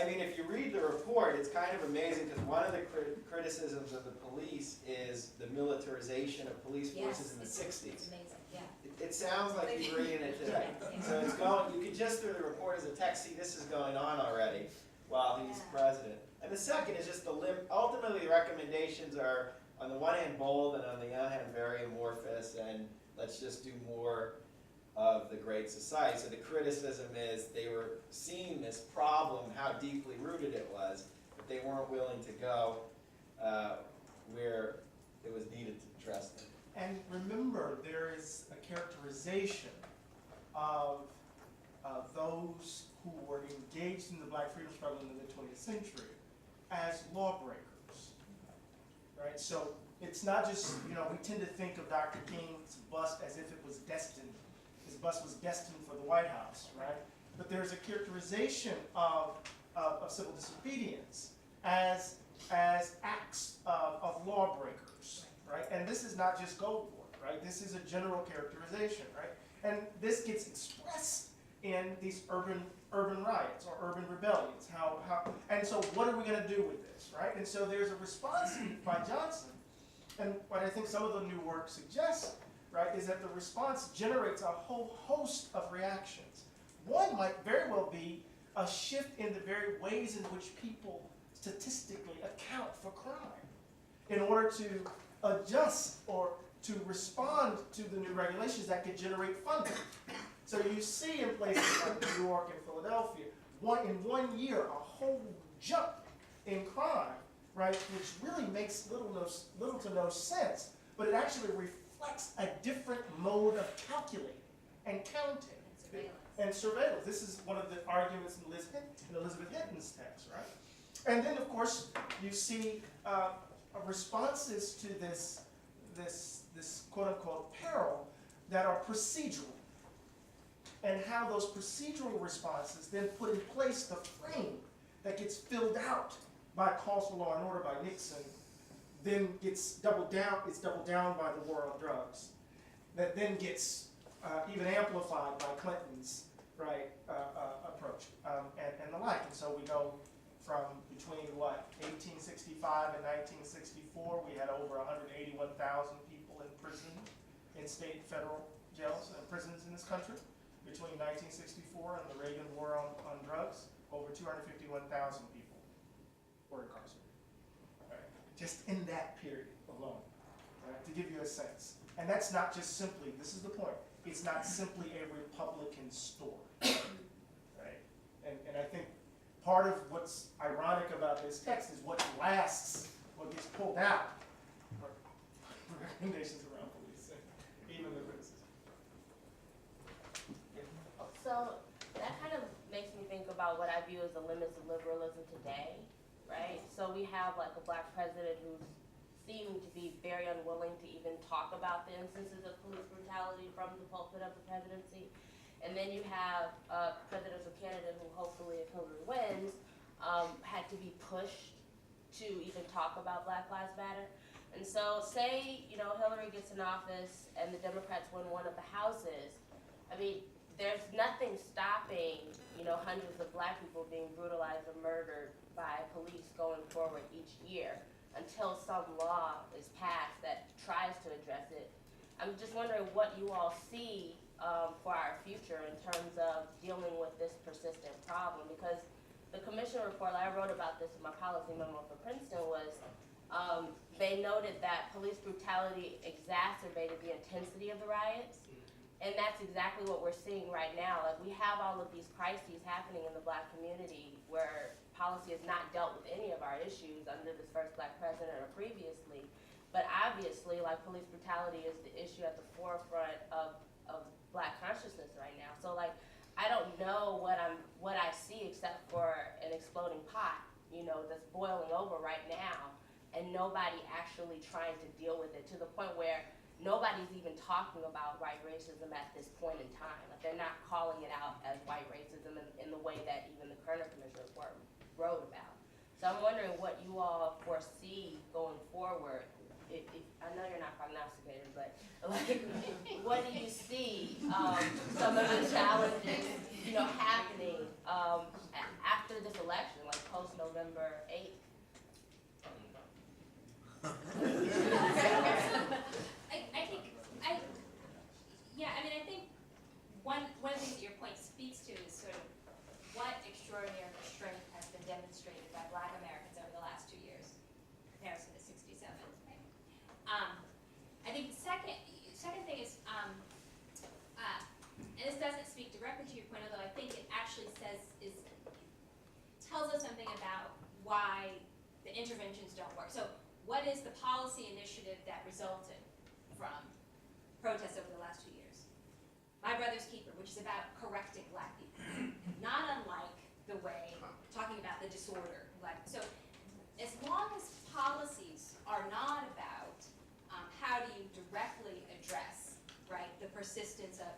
I mean, if you read the report, it's kind of amazing because one of the criticisms of the police is the militarization of police forces in the 60s. It's amazing, yeah. It sounds like you're reading it today. So it's going, you can just through the report as a text see this is going on already while he's president. And the second is just ultimately the recommendations are on the one hand bold and on the other hand very amorphous, and let's just do more of the Great Society. So the criticism is they were seeing this problem, how deeply rooted it was, but they weren't willing to go where it was needed to address them. And remember, there is a characterization of those who were engaged in the Black freedom struggle in the mid-20th century as lawbreakers, right? So it's not just, we tend to think of Dr. King's bust as if it was destined. His bust was destined for the White House, right? But there's a characterization of civil disobedience as acts of lawbreakers, right? And this is not just Goldwater, right? This is a general characterization, right? And this gets expressed in these urban riots or urban rebellions. And so what are we going to do with this, right? And so there's a response by Johnson, and what I think some of the new work suggests, right, is that the response generates a whole host of reactions. One might very well be a shift in the very ways in which people statistically account for crime in order to adjust or to respond to the new regulations that could generate funding. So you see in places like New York and Philadelphia, in 1 year, a whole jump in crime, right, which really makes little to no sense, but it actually reflects a different mode of calculating and counting and surveillance. This is one of the arguments in Elizabeth Hinton's text, right? And then, of course, you see responses to this quote-unquote peril that are procedural, and how those procedural responses then put in place the frame that gets filled out by calls for law and order by Nixon, then gets doubled down by the war on drugs, that then gets even amplified by Clinton's approach and the like. And so we go from between 1865 and 1964, we had over 181,000 people in prison, in state and federal jails and prisons in this country. Between 1964 and the Reagan war on drugs, over 251,000 people were incarcerated, right? Just in that period alone, right? To give you a sense. And that's not just simply, this is the point, it's not simply a Republican story, right? And I think part of what's ironic about this text is what lasts, what gets pulled out, are recommendations around policing, even the criticism. So that kind of makes me think about what I view as the limits of liberalism today, right? So we have like a Black president who's seeming to be very unwilling to even talk about the instances of police brutality from the pulpit of the presidency. And then you have a presidential candidate who hopefully, if Hillary wins, had to be pushed to even talk about Black Lives Matter. And so say, Hillary gets in office and the Democrats win one of the houses. I mean, there's nothing stopping, hundreds of Black people being brutalized or murdered by police going forward each year until some law is passed that tries to address it. I'm just wondering what you all see for our future in terms of dealing with this persistent problem. Because the commission report, I wrote about this in my policy memo for Princeton, was they noted that police brutality exacerbated the intensity of the riots. And that's exactly what we're seeing right now. Like, we have all of these crises happening in the Black community where policy has not dealt with any of our issues under this first Black president or previously. But obviously, like, police brutality is the issue at the forefront of Black consciousness right now. So, like, I don't know what I see except for an exploding pot, you know, that's boiling over right now, and nobody actually trying to deal with it to the point where nobody's even talking about white racism at this point in time. Like, they're not calling it out as white racism in the way that even the Kerner Report wrote about. So I'm wondering what you all foresee going forward. If I know you're not prognosticator, but like, what do you see some of the challenges, you know, happening after this election, like post November 8th? I think one of the things that your point speaks to is sort of what extraordinary strength has been demonstrated by Black Americans over the last 2 years in comparison to 67. Right? I think the second thing is, and this doesn't speak directly to your point, although I think it actually tells us something about why the interventions don't work. So what is the policy initiative that resulted from protests over the last 2 years? My Brother's Keeper, which is about correcting Black people. Not unlike the way, talking about the disorder. So as long as policies are not about how do you directly address, right, the persistence of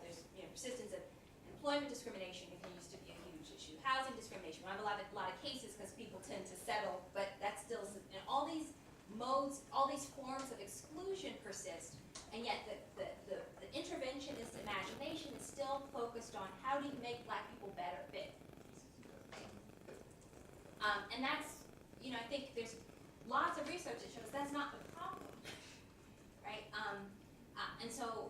employment discrimination continues to be a huge issue. Housing discrimination, we have a lot of cases because people tend to settle, but that's still, all these modes, all these forms of exclusion persist, and yet the interventionist imagination is still focused on how do you make Black people better fit. And that's, I think there's lots of research that shows that's not the problem, right? And so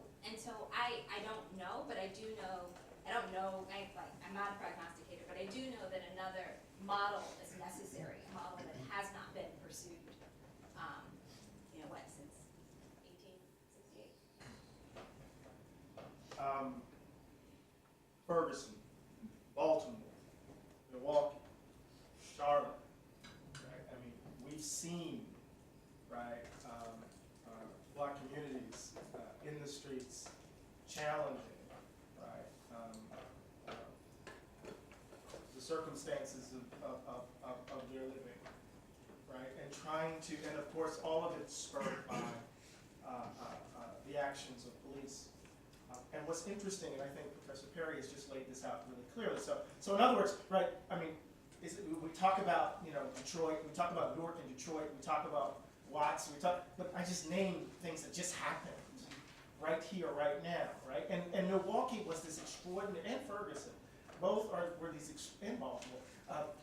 I don't know, but I do know, I'm not a prognosticator, but I do know that another model is necessary, a model that has not been pursued, since 1868. Ferguson, Baltimore, Milwaukee, Charlotte, right? I mean, we've seen, right, Black communities in the streets challenging, right, the circumstances of their living, right, and trying to, and of course, all of it spurred by the actions of police. And what's interesting, and I think Professor Perry has just laid this out really clearly. So in other words, right? I mean, we talk about Detroit, we talk about Newark and Detroit, we talk about Watts, but I just named things that just happened right here, right now, right? And Milwaukee was this extraordinary, and Ferguson, both were these in Baltimore,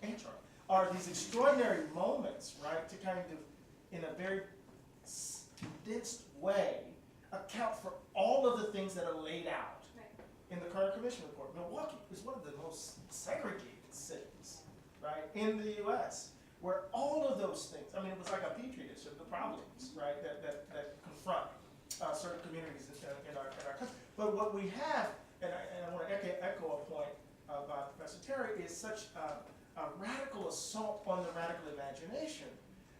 and Charlotte, are these extraordinary moments, right? To kind of, in a very condensed way, account for all of the things that are laid out in the Kerner Commission report. Milwaukee is one of the most segregated cities, right, in the U.S., where all of those things, I mean, it was like a petri dish of the problems, right, that confront certain communities in our country. But what we have, and I want to echo a point by Professor Terry, is such a radical assault on the radical imagination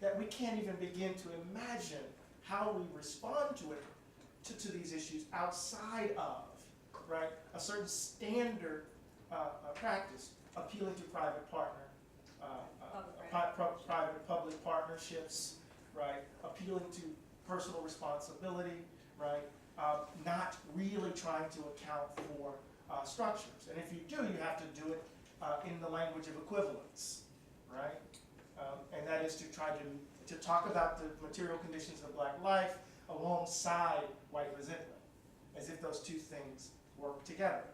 that we can't even begin to imagine how we respond to it, to these issues outside of, right, a certain standard practice, appealing to private public partnerships, right, appealing to personal responsibility, right, not really trying to account for structures. And if you do, you have to do it in the language of equivalence, right? And that is to try to talk about the material conditions of Black life alongside white resentment, as if those two things work together,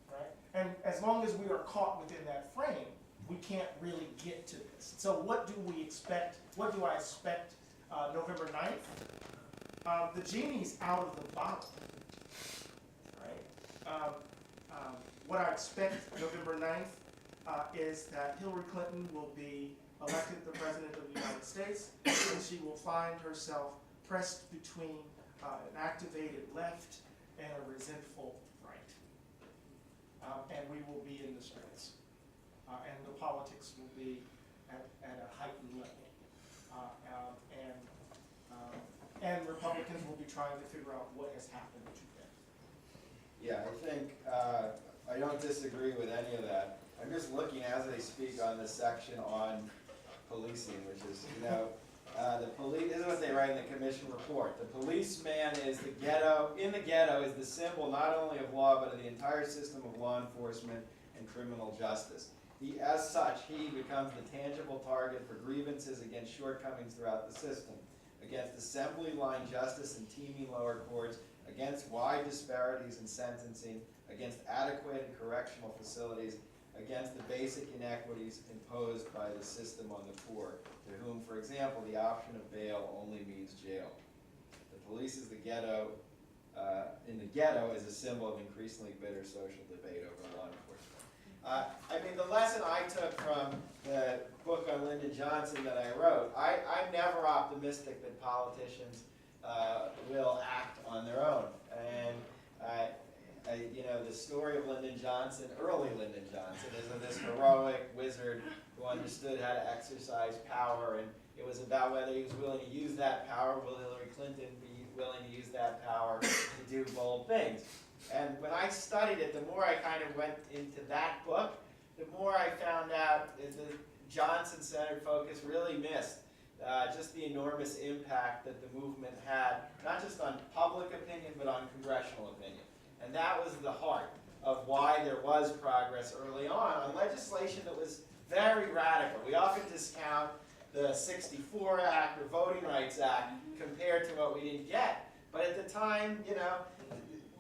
right? And as long as we are caught within that frame, we can't really get to this. So what do we expect? What do I expect November 9th? The genie's out of the bottle, right? what I expect November 9th is that Hillary Clinton will be elected the President of the United States, and she will find herself pressed between an activated left and a resentful right. And we will be in the streets. And the politics will be at a heightened level. And Republicans will be trying to figure out what has happened to them. Yeah, I think, I don't disagree with any of that. I'm just looking as they speak on this section on policing, which is, the police, this is what they write in the commission report. The policeman is the ghetto, in the ghetto is the symbol not only of law, but of the entire system of law enforcement and criminal justice. As such, he becomes the tangible target for grievances against shortcomings throughout the system, against assembly line justice and teeming lower courts, against wide disparities in sentencing, against adequate and correctional facilities, against the basic inequities imposed by the system on the poor, to whom, for example, the option of bail only means jail. The police is the ghetto, in the ghetto is a symbol of increasingly bitter social debate over law enforcement. I mean, the lesson I took from the book on Lyndon Johnson that I wrote, I'm never optimistic that politicians will act on their own. And the story of Lyndon Johnson, early Lyndon Johnson, is of this heroic wizard who understood how to exercise power, and it was about whether he was willing to use that power. Will Hillary Clinton be willing to use that power to do bold things? And when I studied it, the more I kind of went into that book, the more I found out that the Johnson-centered focus really missed just the enormous impact that the movement had, not just on public opinion, but on congressional opinion. And that was the heart of why there was progress early on legislation that was very radical. We often discount the '64 Act or Voting Rights Act compared to what we didn't get. But at the time,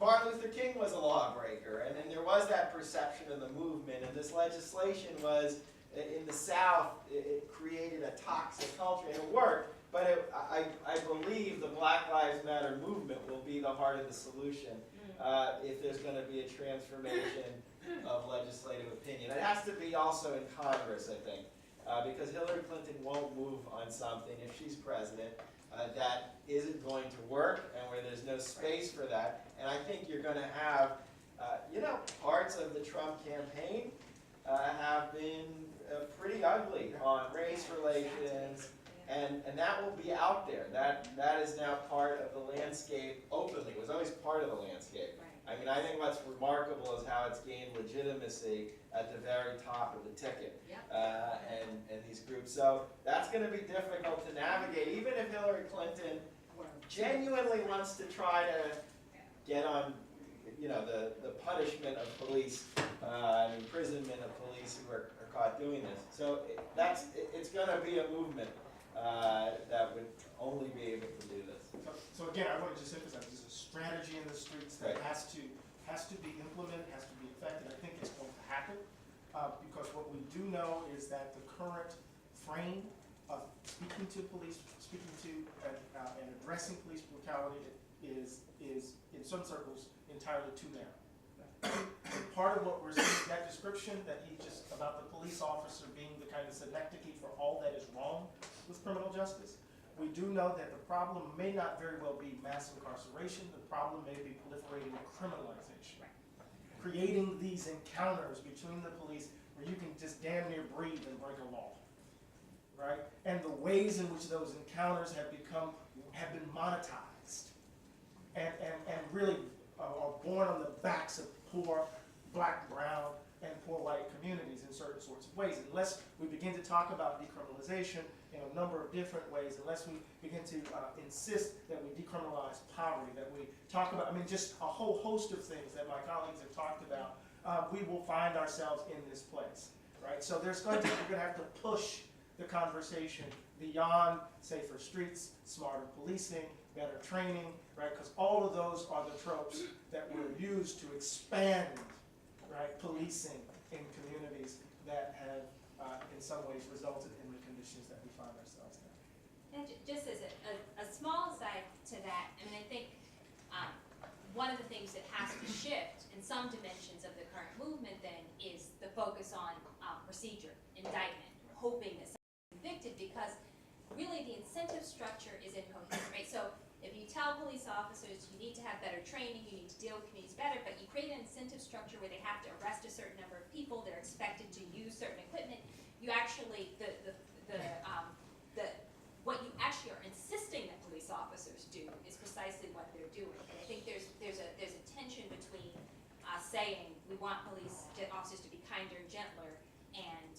Martin Luther King was a lawbreaker, and then there was that perception of the movement, and this legislation was, in the South, it created a toxic culture, and it worked, but I believe the Black Lives Matter movement will be the heart of the solution if there's going to be a transformation of legislative opinion. It has to be also in Congress, I think, because Hillary Clinton won't move on something, if she's president, that isn't going to work and where there's no space for that. And I think you're going to have, parts of the Trump campaign have been pretty ugly on race relations, and that will be out there. That is now part of the landscape openly. It was always part of the landscape. I mean, I think what's remarkable is how it's gained legitimacy at the very top of the ticket, and these groups. So that's going to be difficult to navigate, even if Hillary Clinton genuinely wants to try to get on, the punishment of police, and imprisonment of police who are caught doing this. So it's going to be a movement that would only be able to do this. So again, I want to just emphasize, there's a strategy in the streets that has to be implemented, has to be effective. I think it's going to happen because what we do know is that the current frame of speaking to police, and addressing police brutality is in some circles entirely too narrow. Part of what we're seeing, that description that he just about the police officer being the kind of synecdoche for all that is wrong with criminal justice, we do know that the problem may not very well be mass incarceration. The problem may be proliferating criminalization, creating these encounters between the police where you can just damn near breathe and break a law, right? And the ways in which those encounters have been monetized, and really are born on the backs of poor black, brown, and poor white communities in certain sorts of ways. Unless we begin to talk about decriminalization in a number of different ways, unless we begin to insist that we decriminalize poverty, that we talk about, just a whole host of things that my colleagues have talked about, we will find ourselves in this place, right? So we're going to have to push the conversation beyond safer streets, smarter policing, better training, right? Because all of those are the tropes that were used to expand, right, policing in communities that have, in some ways, resulted in the conditions that we find ourselves in. And just as a small aside to that, I think one of the things that has to shift in some dimensions of the current movement structure is incoherent, right? So if you tell police officers you need to have better training, you need to deal with communities better, but you create an incentive structure where they have to arrest a certain number of people, they're expected to use certain equipment, you actually, what you actually are insisting that police officers do is precisely what they're doing. And I think there's a tension between saying we want police officers to be kinder and gentler, and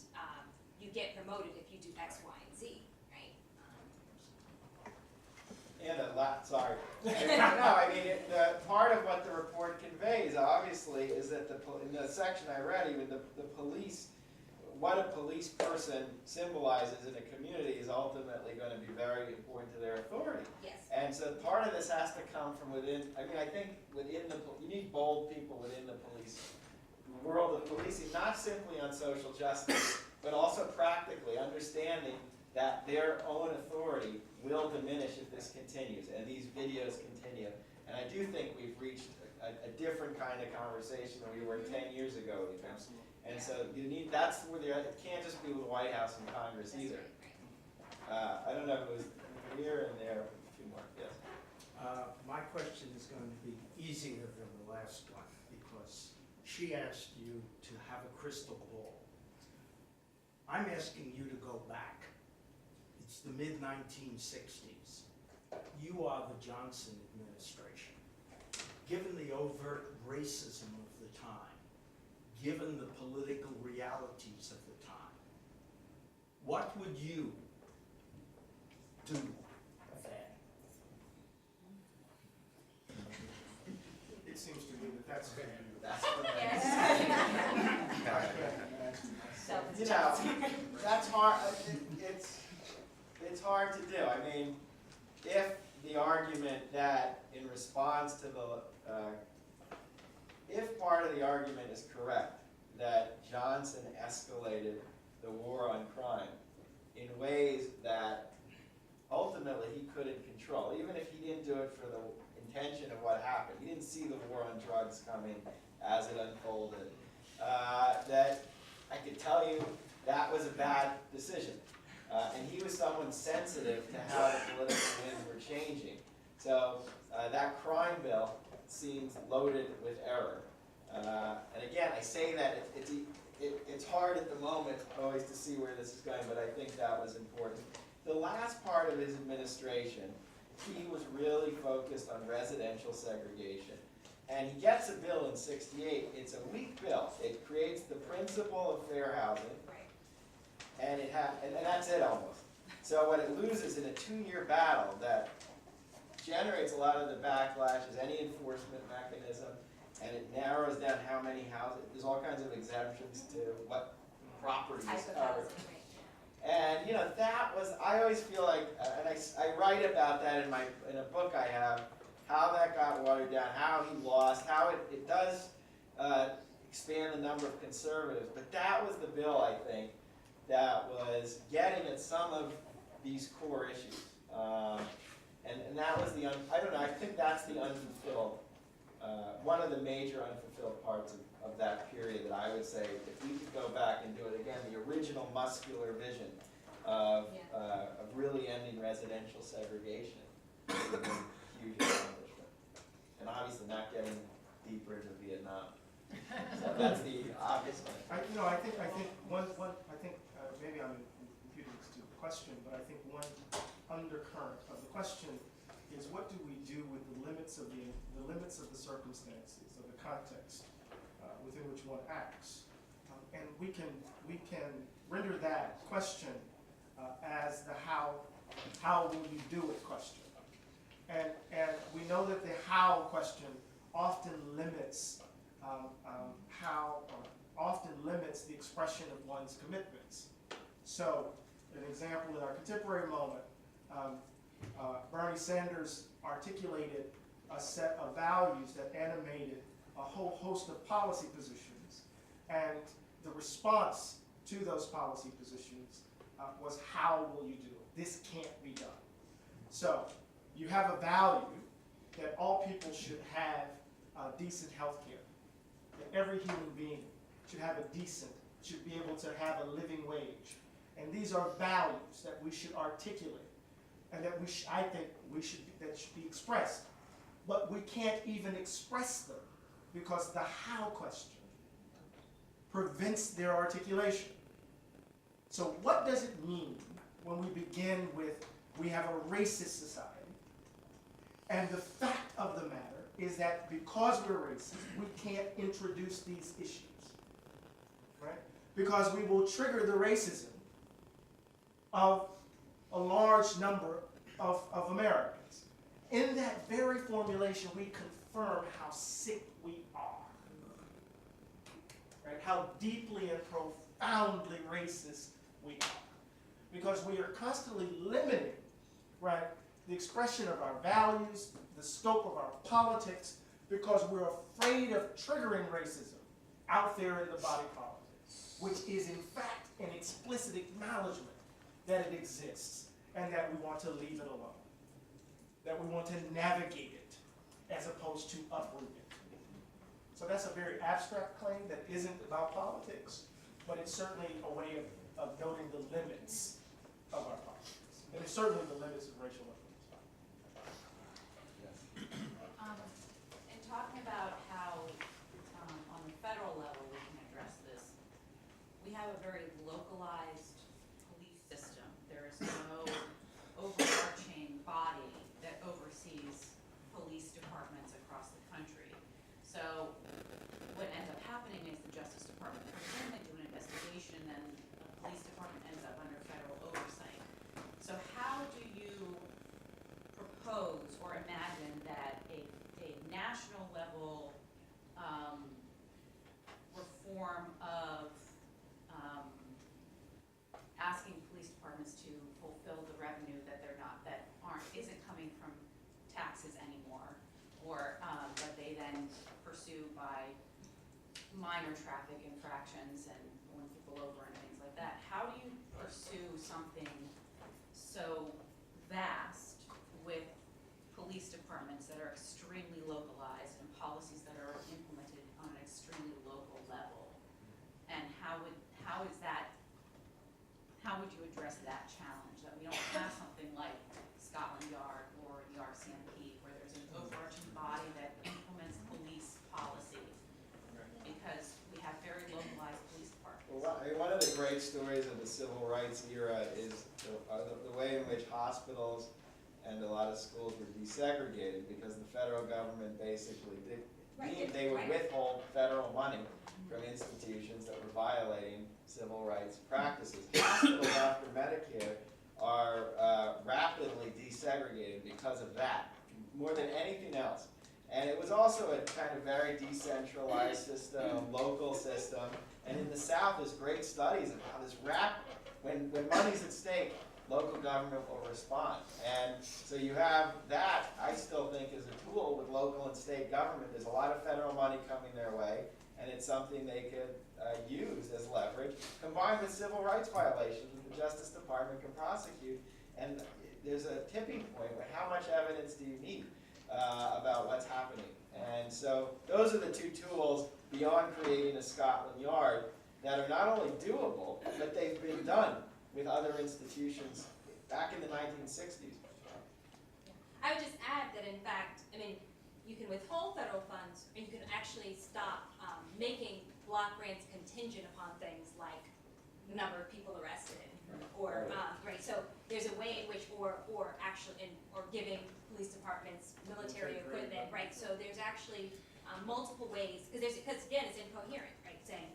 you get promoted if you do X, Y, and Z, right? And sorry. No, I mean, the part of what the report conveys, obviously, is that in the section I read, even the police, what a police person symbolizes in a community is ultimately going to be very important to their authority. Yes. And so part of this has to come from within, I mean, I think you need bold people within the police, world of policing, not simply on social justice, but also practically understanding that their own authority will diminish if this continues, and these videos continue. And I do think we've reached a different kind of conversation than we were 10 years ago even. Absolutely. And so you need, that's where it can't just be with the White House and Congress That's either. right. I don't know if it was here and there, a few more, yes. My question is going to be easier than the last one, because she asked you to have a crystal ball. I'm asking you to go back. It's the mid-1960s. You are the Johnson administration. Given the overt racism of the time, given the political realities of the time, what would you do then? It seems to me that that's going to be That's what So, you know, that's hard, it's hard to do. I mean, if the argument that in response to if part of the argument is correct, that Johnson escalated the war on crime in ways that ultimately he couldn't control, even if he didn't do it for the intention of what happened. He didn't see the war on drugs coming as it unfolded. That I could tell you that was a bad decision. And he was someone sensitive to how the political winds were changing. So that crime bill seems loaded with error. And again, I say that it's hard at the moment always to see where this is going, but I think that was important. The last part of his administration, he was really focused on residential segregation. And he gets a bill in '68. It's a weak bill. It creates the principle of fair housing, and and that's it almost. So what it loses in a 2-year battle that generates a lot of the backlash is any enforcement mechanism, and it narrows down how many houses. There's all kinds of exemptions to what properties type of are. housing, right? And you know, that was, I always feel like, and I write about that in a book I have, how that got watered down, how he lost, how it does expand the number of conservatives. But that was the bill, I think, that was getting at some of these core issues. And that was I don't know, I think that's the unfulfilled, one of the major unfulfilled parts of that period that I would say, if we could go back and do it again, the original muscular vision of really ending residential segregation would be a huge accomplishment. And obviously not getting deeper into Vietnam. So that's the obvious one. I think maybe I'm imputing this to the question, but I think one undercurrent of the question is, what do we do with the limits of the circumstances, of the context within which one acts? And we can render that question as the how will you do it question. And we know that the how question often limits the expression of one's commitments. So, an example in our contemporary moment, Bernie Sanders articulated a set of values that animated a whole host of policy positions, and the response to those policy positions was, how will you do it? This can't be done. So, you have a value that all people should have decent health care, that every human being should be able to have a living wage. And these are values that we should articulate. and that I think that should be expressed. But we can't even express them because the how question prevents their articulation. So what does it mean when we begin with, we have a racist society, and the fact of the matter is that because we're racist, we can't introduce these issues, right? Because we will trigger the racism of a large number of Americans. In that very formulation, we confirm how sick we are, right? How deeply and profoundly racist we are. Because we are constantly limiting, right, the expression of our values, the scope of our politics, because we're afraid of triggering racism out there in the body politic, which is in fact an explicit acknowledgement that it exists and that we want to leave it alone, that we want to navigate it as opposed to uproot it. So that's a very abstract claim that isn't about politics, but it's certainly a way of noting the limits of our politics, and it's certainly the limits of racial equity. In talking about how on the federal level we can address this, we have a very localized police system. There is no overarching body that oversees police departments across the country. So what ends up happening is the Justice Department comes in, they do an investigation, and the police department ends up under federal oversight. So how do you propose or imagine that a national level reform of asking police departments to fulfill the revenue that isn't coming from taxes anymore, or that they then pursue by minor traffic infractions and pulling people over and things like that? How do you pursue something so vast with police departments that are extremely localized and policies that are implemented on an extremely local level? And how would you address that challenge, that we don't have something like Scotland Yard or the RCMP where there's an overarching body that implements police policy, because we have very localized police departments? Well, one of the great stories of the civil rights era is the way in which hospitals and a lot of schools were desegregated because the federal government basically they would withhold federal money from institutions that were violating civil rights practices. Hospitals after Medicare are rapidly desegregated because of that, more than anything else. And it was also a kind of very decentralized system, local system. And in the South, there's great studies of how this when money's at stake, local government will respond. And so you have that, I still think, is a tool with local and state government. There's a lot of federal money coming their way, and it's something they could use as leverage, combined with civil rights violations that the Justice Department can prosecute. And there's a tipping point with how much evidence do you need about what's happening. And so those are the two tools beyond creating a Scotland Yard that are not only doable, but they've been done with other institutions back in the 1960s. I would just add that in fact, I mean, you can withhold federal funds, or you can actually stop making block grants contingent upon things like the number of people arrested, or right. So there's a way in which, or giving police departments military equipment, right? So there's actually multiple ways, because again, it's incoherent, right? Saying,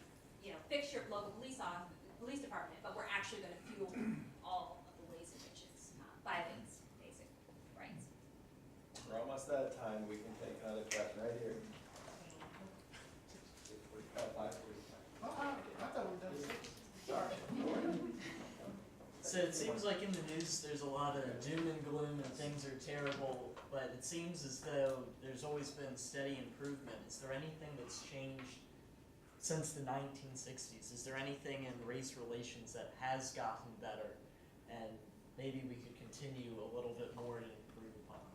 fix your local police department, but we're actually going to fuel all of the ways in which it's violates basic rights. We're almost out of time. We can take another question right here. I thought we were done. Sorry. So it seems like in the news there's a lot of doom and gloom and things are terrible, but it seems as though there's always been steady improvement. Is there anything that's changed since the 1960s? Is there anything in race relations that has gotten better and maybe we could continue a little bit more to improve upon?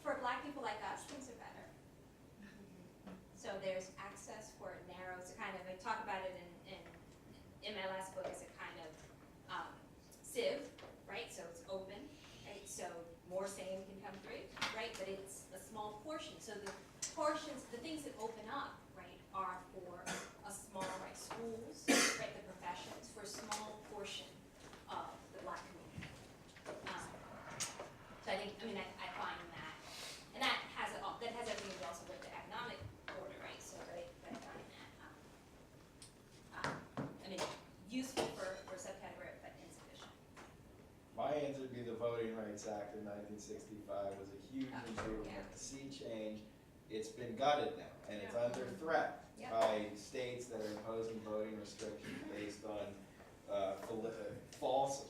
For Black people like us, things are better. So there's access for narrow, so kind of, I talk about it in think, I mean, I find that, and that has everything to do also with the economic order, right? So I find that, I mean, useful for subcategory, but insufficient. My answer would be the Voting Rights Act of 1965 was a huge Oh, improvement, yeah. a sea change. It's been gutted now, and it's Yeah. under threat Yeah. by states that are imposing voting restrictions based on false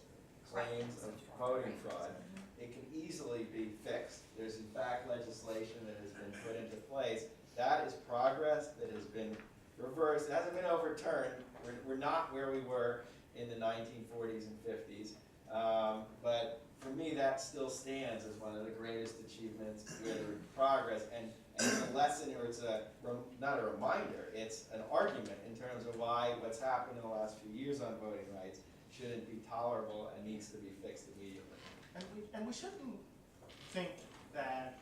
claims of voting fraud. It can easily be fixed. There's in fact legislation that has been put into place. That is progress that has been reversed. It hasn't been overturned. We're not where we were in the 1940s and 50s. But for me, that still stands as one of the greatest achievements with progress. And it's a lesson, or it's not a reminder, it's an argument in terms of why what's happened in the last few years on voting rights shouldn't be tolerable and needs to be fixed immediately. And we shouldn't think that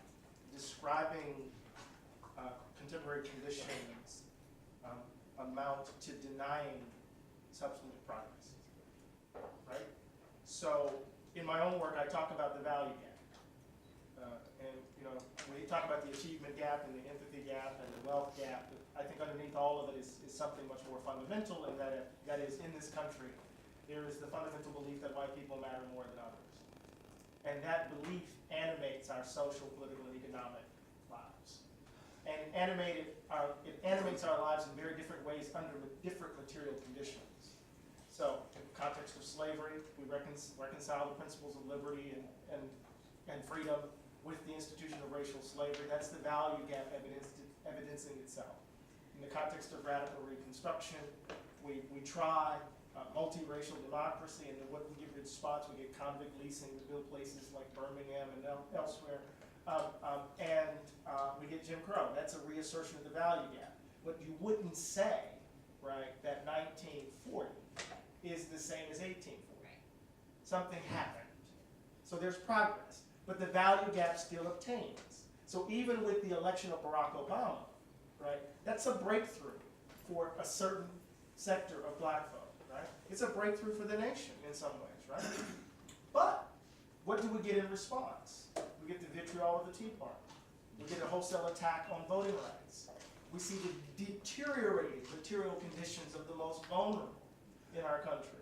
describing contemporary conditions amount to denying substantive progress, right? So in my own work, I talk about the value gap. And you know, we talk about the achievement gap and the empathy gap and the wealth gap. But I think underneath all of it is something much more fundamental, and that is in this country, there is the fundamental belief that white people matter more than others. And that belief animates our social, political, and economic lives. And it animates our lives in very different ways under different material conditions. So in the context of slavery, we reconcile the principles of liberty and freedom with the institution of racial slavery. That's the value gap evidencing itself. In the context of radical reconstruction, we try multiracial democracy, and then what we get in response, we get convict leasing to build places like Birmingham and elsewhere. And we get Jim Crow. That's a reassertion of the value gap. What you wouldn't say, right, that 1940 is the same as 1840. Something happened. So there's progress, but the value gap still obtains. So even with the election of Barack Obama, right, that's a breakthrough for a certain sector of black folk, right? It's a breakthrough for the nation in some ways, right? But what do we get in response? We get the vitriol of the Tea Party. We get a wholesale attack on voting rights. We see the deteriorating material conditions of the most vulnerable in our country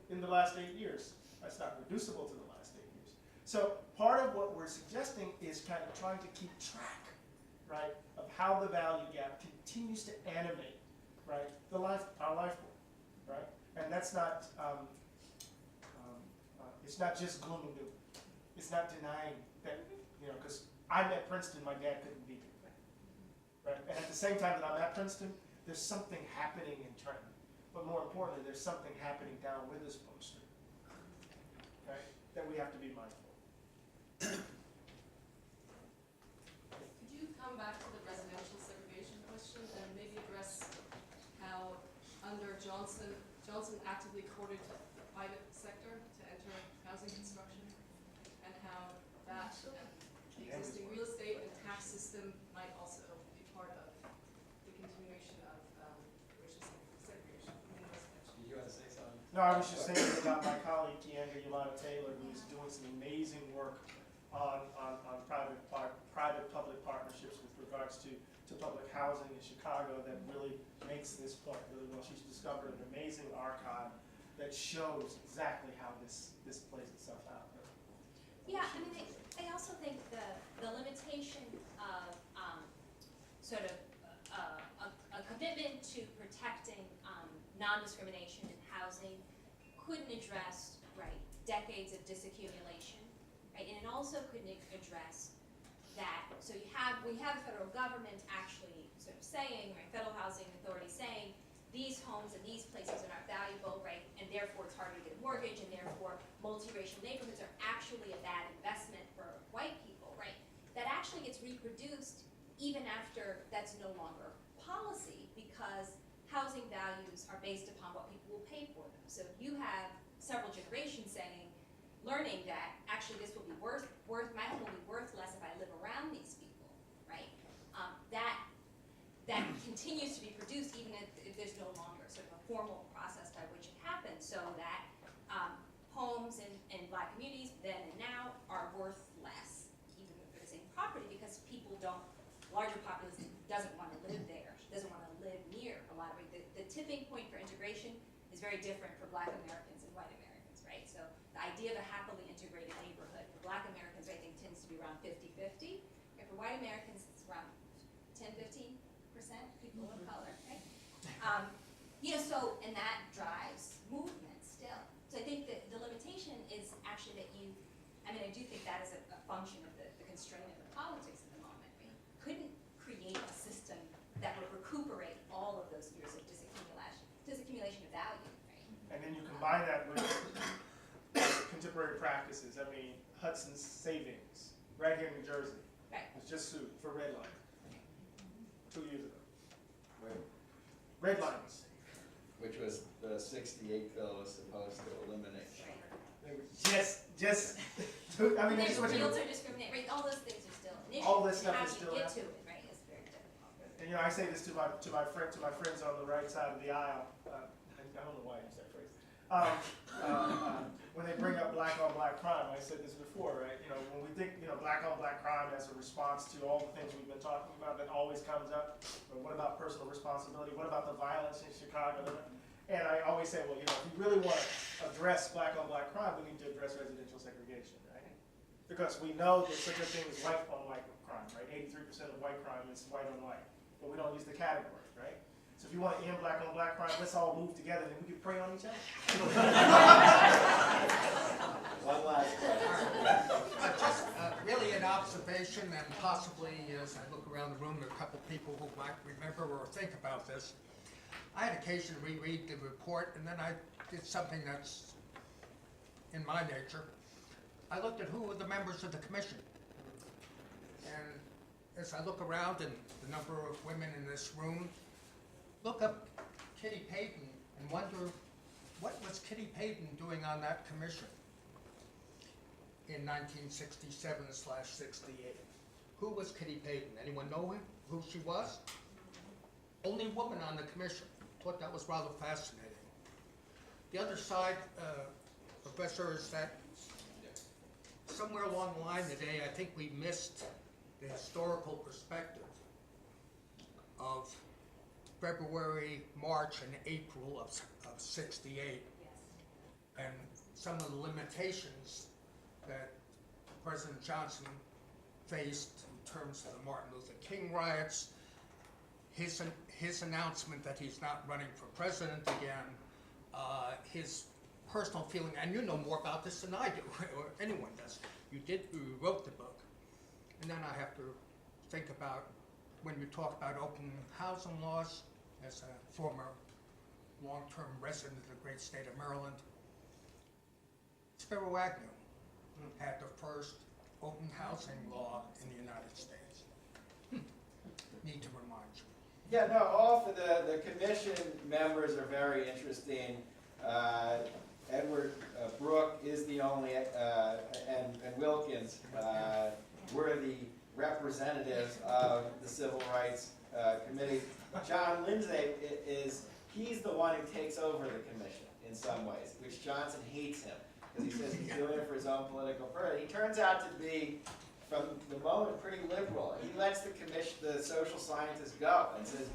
in the last 8 years. That's not reducible to the last 8 years. So part of what we're suggesting is kind of trying to keep track, right, of how the value gap continues to animate, right, our life work, right, and that's not it's not just gloom and doom. It's not denying that, you know, because I'm at Princeton, my dad couldn't be here, right, and at the same time that I'm at Princeton, there's something happening in Trenton. But more importantly, there's something happening down Witherspoon Street, okay, that we have to be mindful of. Could you come back to the residential segregation question and maybe address how under Johnson actively courted the private sector to enter housing construction, and how that the existing real estate and tax system might also be part of the continuation of racial segregation in residential? Did you want to say something? No, I was just thinking about my colleague, Keandra Yolanda Taylor, who's doing some amazing work on private-public partnerships with regards to public housing in Chicago that really makes this point really well. She's discovered an amazing archive that shows exactly how this plays itself out. Yeah, I mean, I also think the limitation of sort of a commitment to protecting non-discrimination in housing couldn't address, right, decades of disaccumulation, right, and it also couldn't address that. So we have the federal government actually sort of saying, right, Federal Housing Authority saying, these homes and these places are not valuable, right, and therefore it's harder to get a mortgage, and therefore multiracial neighborhoods are actually a bad investment for white people, right? That actually gets reproduced even after that's no longer policy, because housing values are based upon what people will pay for them. So you have several generations learning that actually this will be my home will be worth less if I live around these people, right? That continues to be produced even if there's no longer sort of a formal process by which it happens, so that very different for Black Americans and white Americans, right? So the idea of a happily integrated neighborhood for Black Americans, I think, tends to be around 50-50. And for white Americans, it's around 10-15%, people of color, right? So, and that drives movement still. So I think that the limitation is actually that I do think that is a function of the constraint of the politics at the moment. We couldn't create a system that would recuperate all of those years of disaccumulation of value, right? And then you combine that with contemporary practices. I mean, Hudson's Savings, right here in New Jersey, Right. was just sued for redlining 2 years ago. Wait, Redlines. which was the 68 bill was supposed to eliminate. They were just, I mean, There's that's what you, realtor discrimination, right? All those things are still an issue. All this stuff How is do still you get to happening. it, right? It's very difficult. and I say this to my friends on the right side of the aisle. I don't know why I use that phrase. When they bring up black on black crime, I said this before, right? When we think, black on black crime as a response to all the things we've been talking about, that always comes up. But what about personal responsibility? What about the violence in Chicago? And I always say, well, if you really want to address black on black crime, we need to address residential segregation, right? Because we know there's such a thing as white on white crime, right? 83% of white crime is white on white, but we don't use the category, right? So if you want to end black on black crime, let's all move together and we can prey on each other. One last question. Just really an observation, and possibly as I look around the room, there are a couple people who might remember or think about this. I had occasion to reread the report, and then I did something that's in my nature. I looked at who were the members of the commission. And as I look around and the number of women in this room, look up Kitty Payton and wonder, what was Kitty Payton doing on that commission in 1967/68? Who was Kitty Payton? Anyone know who she was? Only woman on the commission. Thought that was rather fascinating. The other side, Professor, is that somewhere along the line today, I think we missed the historical perspective of February, March, and April of '68, Yes. and some of the limitations that President Johnson faced in terms of the Martin Luther King riots, his announcement that he's not running for president again, his personal feeling, and you know more about this than I do, or anyone does. You wrote the book. And then I have to think about, when you talk about open housing laws, as a former long-term resident of the great state of Maryland, Spiro Agnew had the first open housing law in the United States. Need to remind you. Yeah, no, all for the commission members are very interesting. Edward Brooke is the only, and Wilkins were the representatives of the Civil Rights Committee. John Lindsay he's the one who takes over the commission in some ways, which Johnson hates him, because he says he's doing it for his own political purpose. He turns out to be, from the moment, pretty liberal. He lets the social scientists go and says,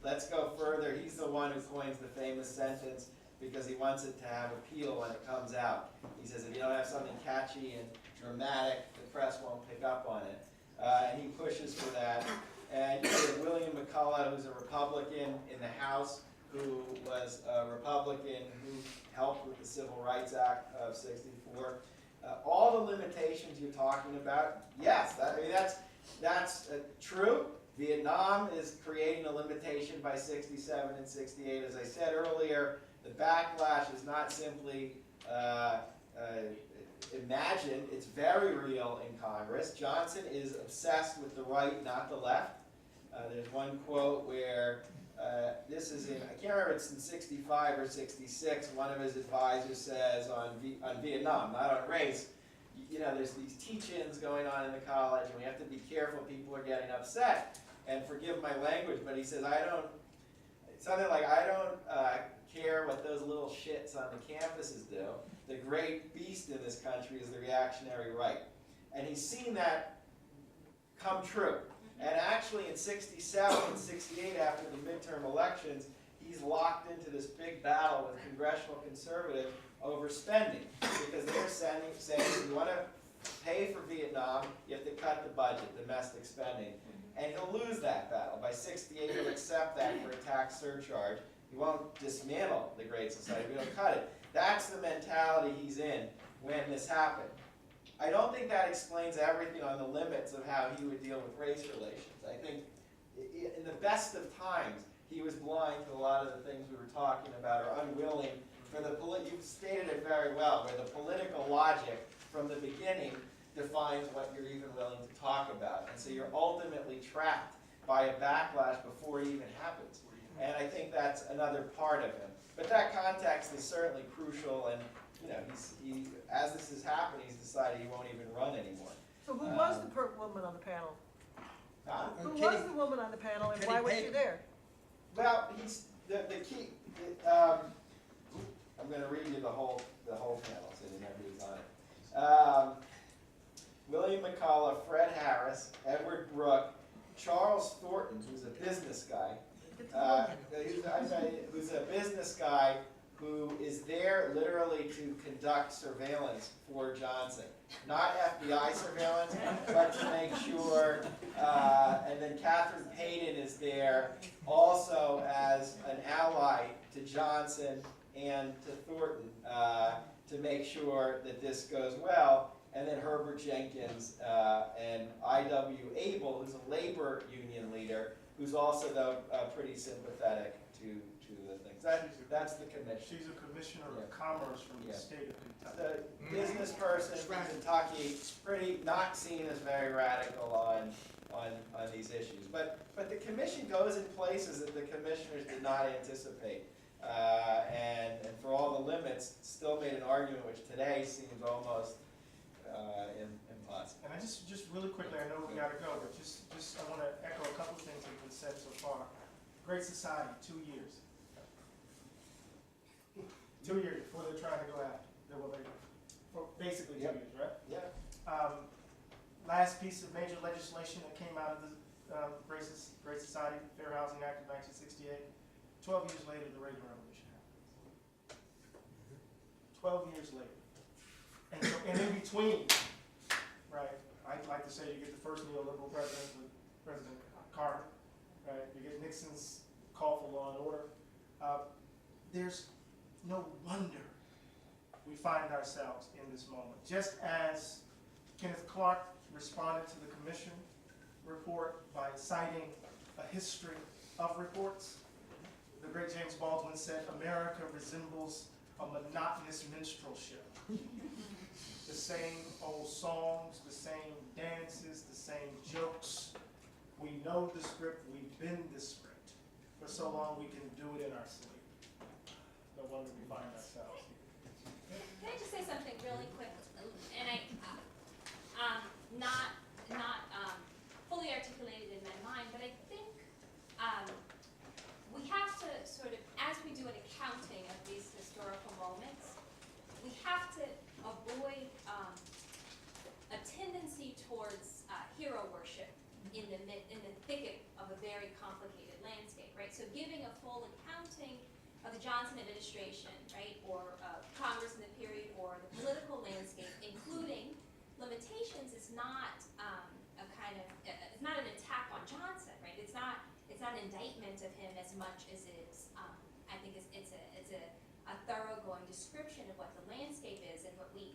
let's go further. He's the one who coins the famous sentence, because he wants it to have appeal when it comes out. He says if you don't have something catchy and dramatic, the press won't pick up on it. And he pushes for that. And you have William McCullough, who's a Republican in the House, who was a Republican who helped with the Civil Rights Act of '64. All the limitations you're talking about, yes, that's true. Vietnam is creating a limitation by '67 and '68. As I said earlier, the backlash is not simply imagined, it's very real in Congress. Johnson is obsessed with the right, not the left. There's one quote where, this is in, I can't remember, it's in '65 or '66, one of his advisors says on Vietnam, not on race, there's these teach-ins going on in the college, and we have to be careful, people are getting upset. And forgive my language, but he says, I don't care what those little shits on the campuses do. The great beast in this country is the reactionary right. And he's seen that come true. And actually in '67 and '68, after the midterm elections, he he's locked into this big battle with congressional conservatives over spending, because they're saying if you want to pay for Vietnam, you have to cut the budget, domestic spending. And he'll lose that battle. By 68, he'll accept that for a tax surcharge. He won't dismantle the Great Society, but he'll cut it. That's the mentality he's in when this happened. I don't think that explains everything on the limits of how he would deal with race relations. I think in the best of times, he was blind to a lot of the things we were talking about, or unwilling for the, you've stated it very well, where the political logic from the beginning defines what you're even willing to talk about. And so you're ultimately trapped by a backlash before it even happens. And I think that's another part of him. But that context is certainly crucial, and you know, as this is happening, he's decided he won't even run anymore. So who was the woman on the panel? Huh? Who was the woman on the panel, and why was she there? Well, he's the key. I'm going to read you the whole panel, so you know who's on it. William McCullough, Fred Harris, Edward Brooke, Charles Thornton, who's a business guy. Who's a business guy who is there literally to conduct surveillance for Johnson. Not FBI surveillance, but to make sure, and then Catherine Payton is there also as an ally to Johnson and to Thornton to make sure that this goes well. And then Herbert Jenkins and I.W. Abel, who's a labor union leader, who's also, though, pretty sympathetic to the things. That's the commission. She's a commissioner of commerce from the state of Kentucky. The business person from Kentucky, pretty not seen as very radical on these issues. But the commission goes in places that the commissioners did not anticipate. And for all the limits, still made an argument which today seems almost impossible. And I just really quickly, I know we gotta go, but just I want to echo a couple of things that have been said so far. Great Society, 2 years. 2 years before they're trying to go after. For basically 2 Yep. years, right? Yeah. Last piece of major legislation that came out of the Great Society, Fair Housing Act of 1968. 12 years later, the Reagan Revolution happened. 12 years later. And so, and in between, right, I'd like to say you get the first neoliberal president with President Carter, right? You get Nixon's call for law and order. There's no wonder we find ourselves in this moment. Just as Kenneth Clark responded to the commission report by citing a history of reports, the great James Baldwin said, America resembles a monotonous minstrelsy. The same old songs, the same dances, the same jokes. We know the script, we've been the script. For so long we can do it in our sleep. No wonder we find ourselves here. Can I just say something really quick? And not fully articulated in my mind, but I think we have to sort of, as we do an accounting of these historical moments, we have to avoid a tendency towards hero worship in the thicket of a very complicated landscape, right? So giving a full accounting of the Johnson administration, right, or Congress in the period, or the political landscape, including limitations, is not it's not an attack on Johnson, right? It's not an indictment of him as much as it's I think it's a thoroughgoing description of what the landscape is, and what we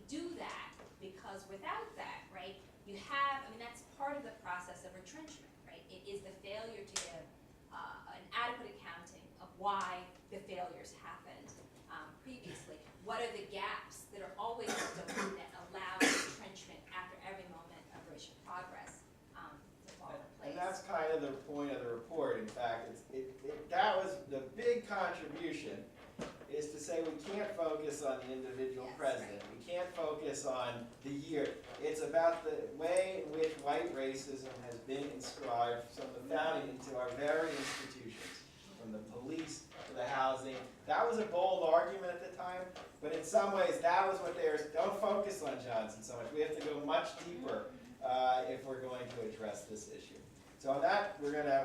do that because without that, right, you have, I mean, that's part of the process of retrenchment, right? It is the failure to give an adequate accounting of why the failures happened previously. What are the gaps that are always still that allow retrenchment after every moment of racial progress to fall in place? And that's kind of the point of the report. In fact, that was the big contribution, is to say we can't focus on the individual president. We can't focus on the year. It's about the way in which white racism has been inscribed from the founding into our very institutions, from the police to the housing. That was a bold argument at the time, but in some ways that was what they were, don't focus on Johnson so much. We have to go much deeper if we're going to address this issue. So on that, we're gonna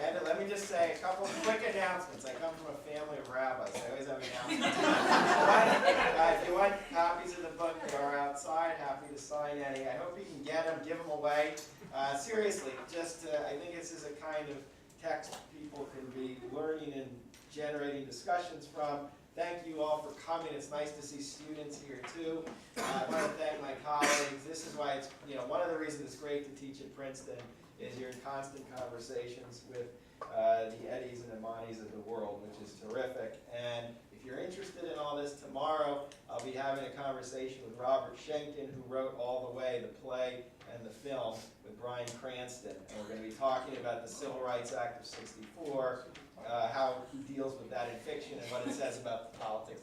end it. Let me just say a couple of quick announcements. I come from a family of rabbis. I always have announcements. If you want copies of the book, they are outside. Happy to sign any. I hope you can get them, give them away. Seriously, just I think this is a kind of text people can be learning and generating discussions from. Thank you all for coming. It's nice to see students here too. I want to thank my colleagues. This is why it's, one of the reasons it's great to teach at Princeton is you're in constant conversations with the Eddies and Imanis of the world, which is terrific. And if you're interested in all this, tomorrow I'll be having a conversation with Robert Schenken, who wrote All the Way, the play and the film, with Bryan Cranston. And we're going to be talking about the Civil Rights Act of '64, how he deals with that in fiction and what it says about the politics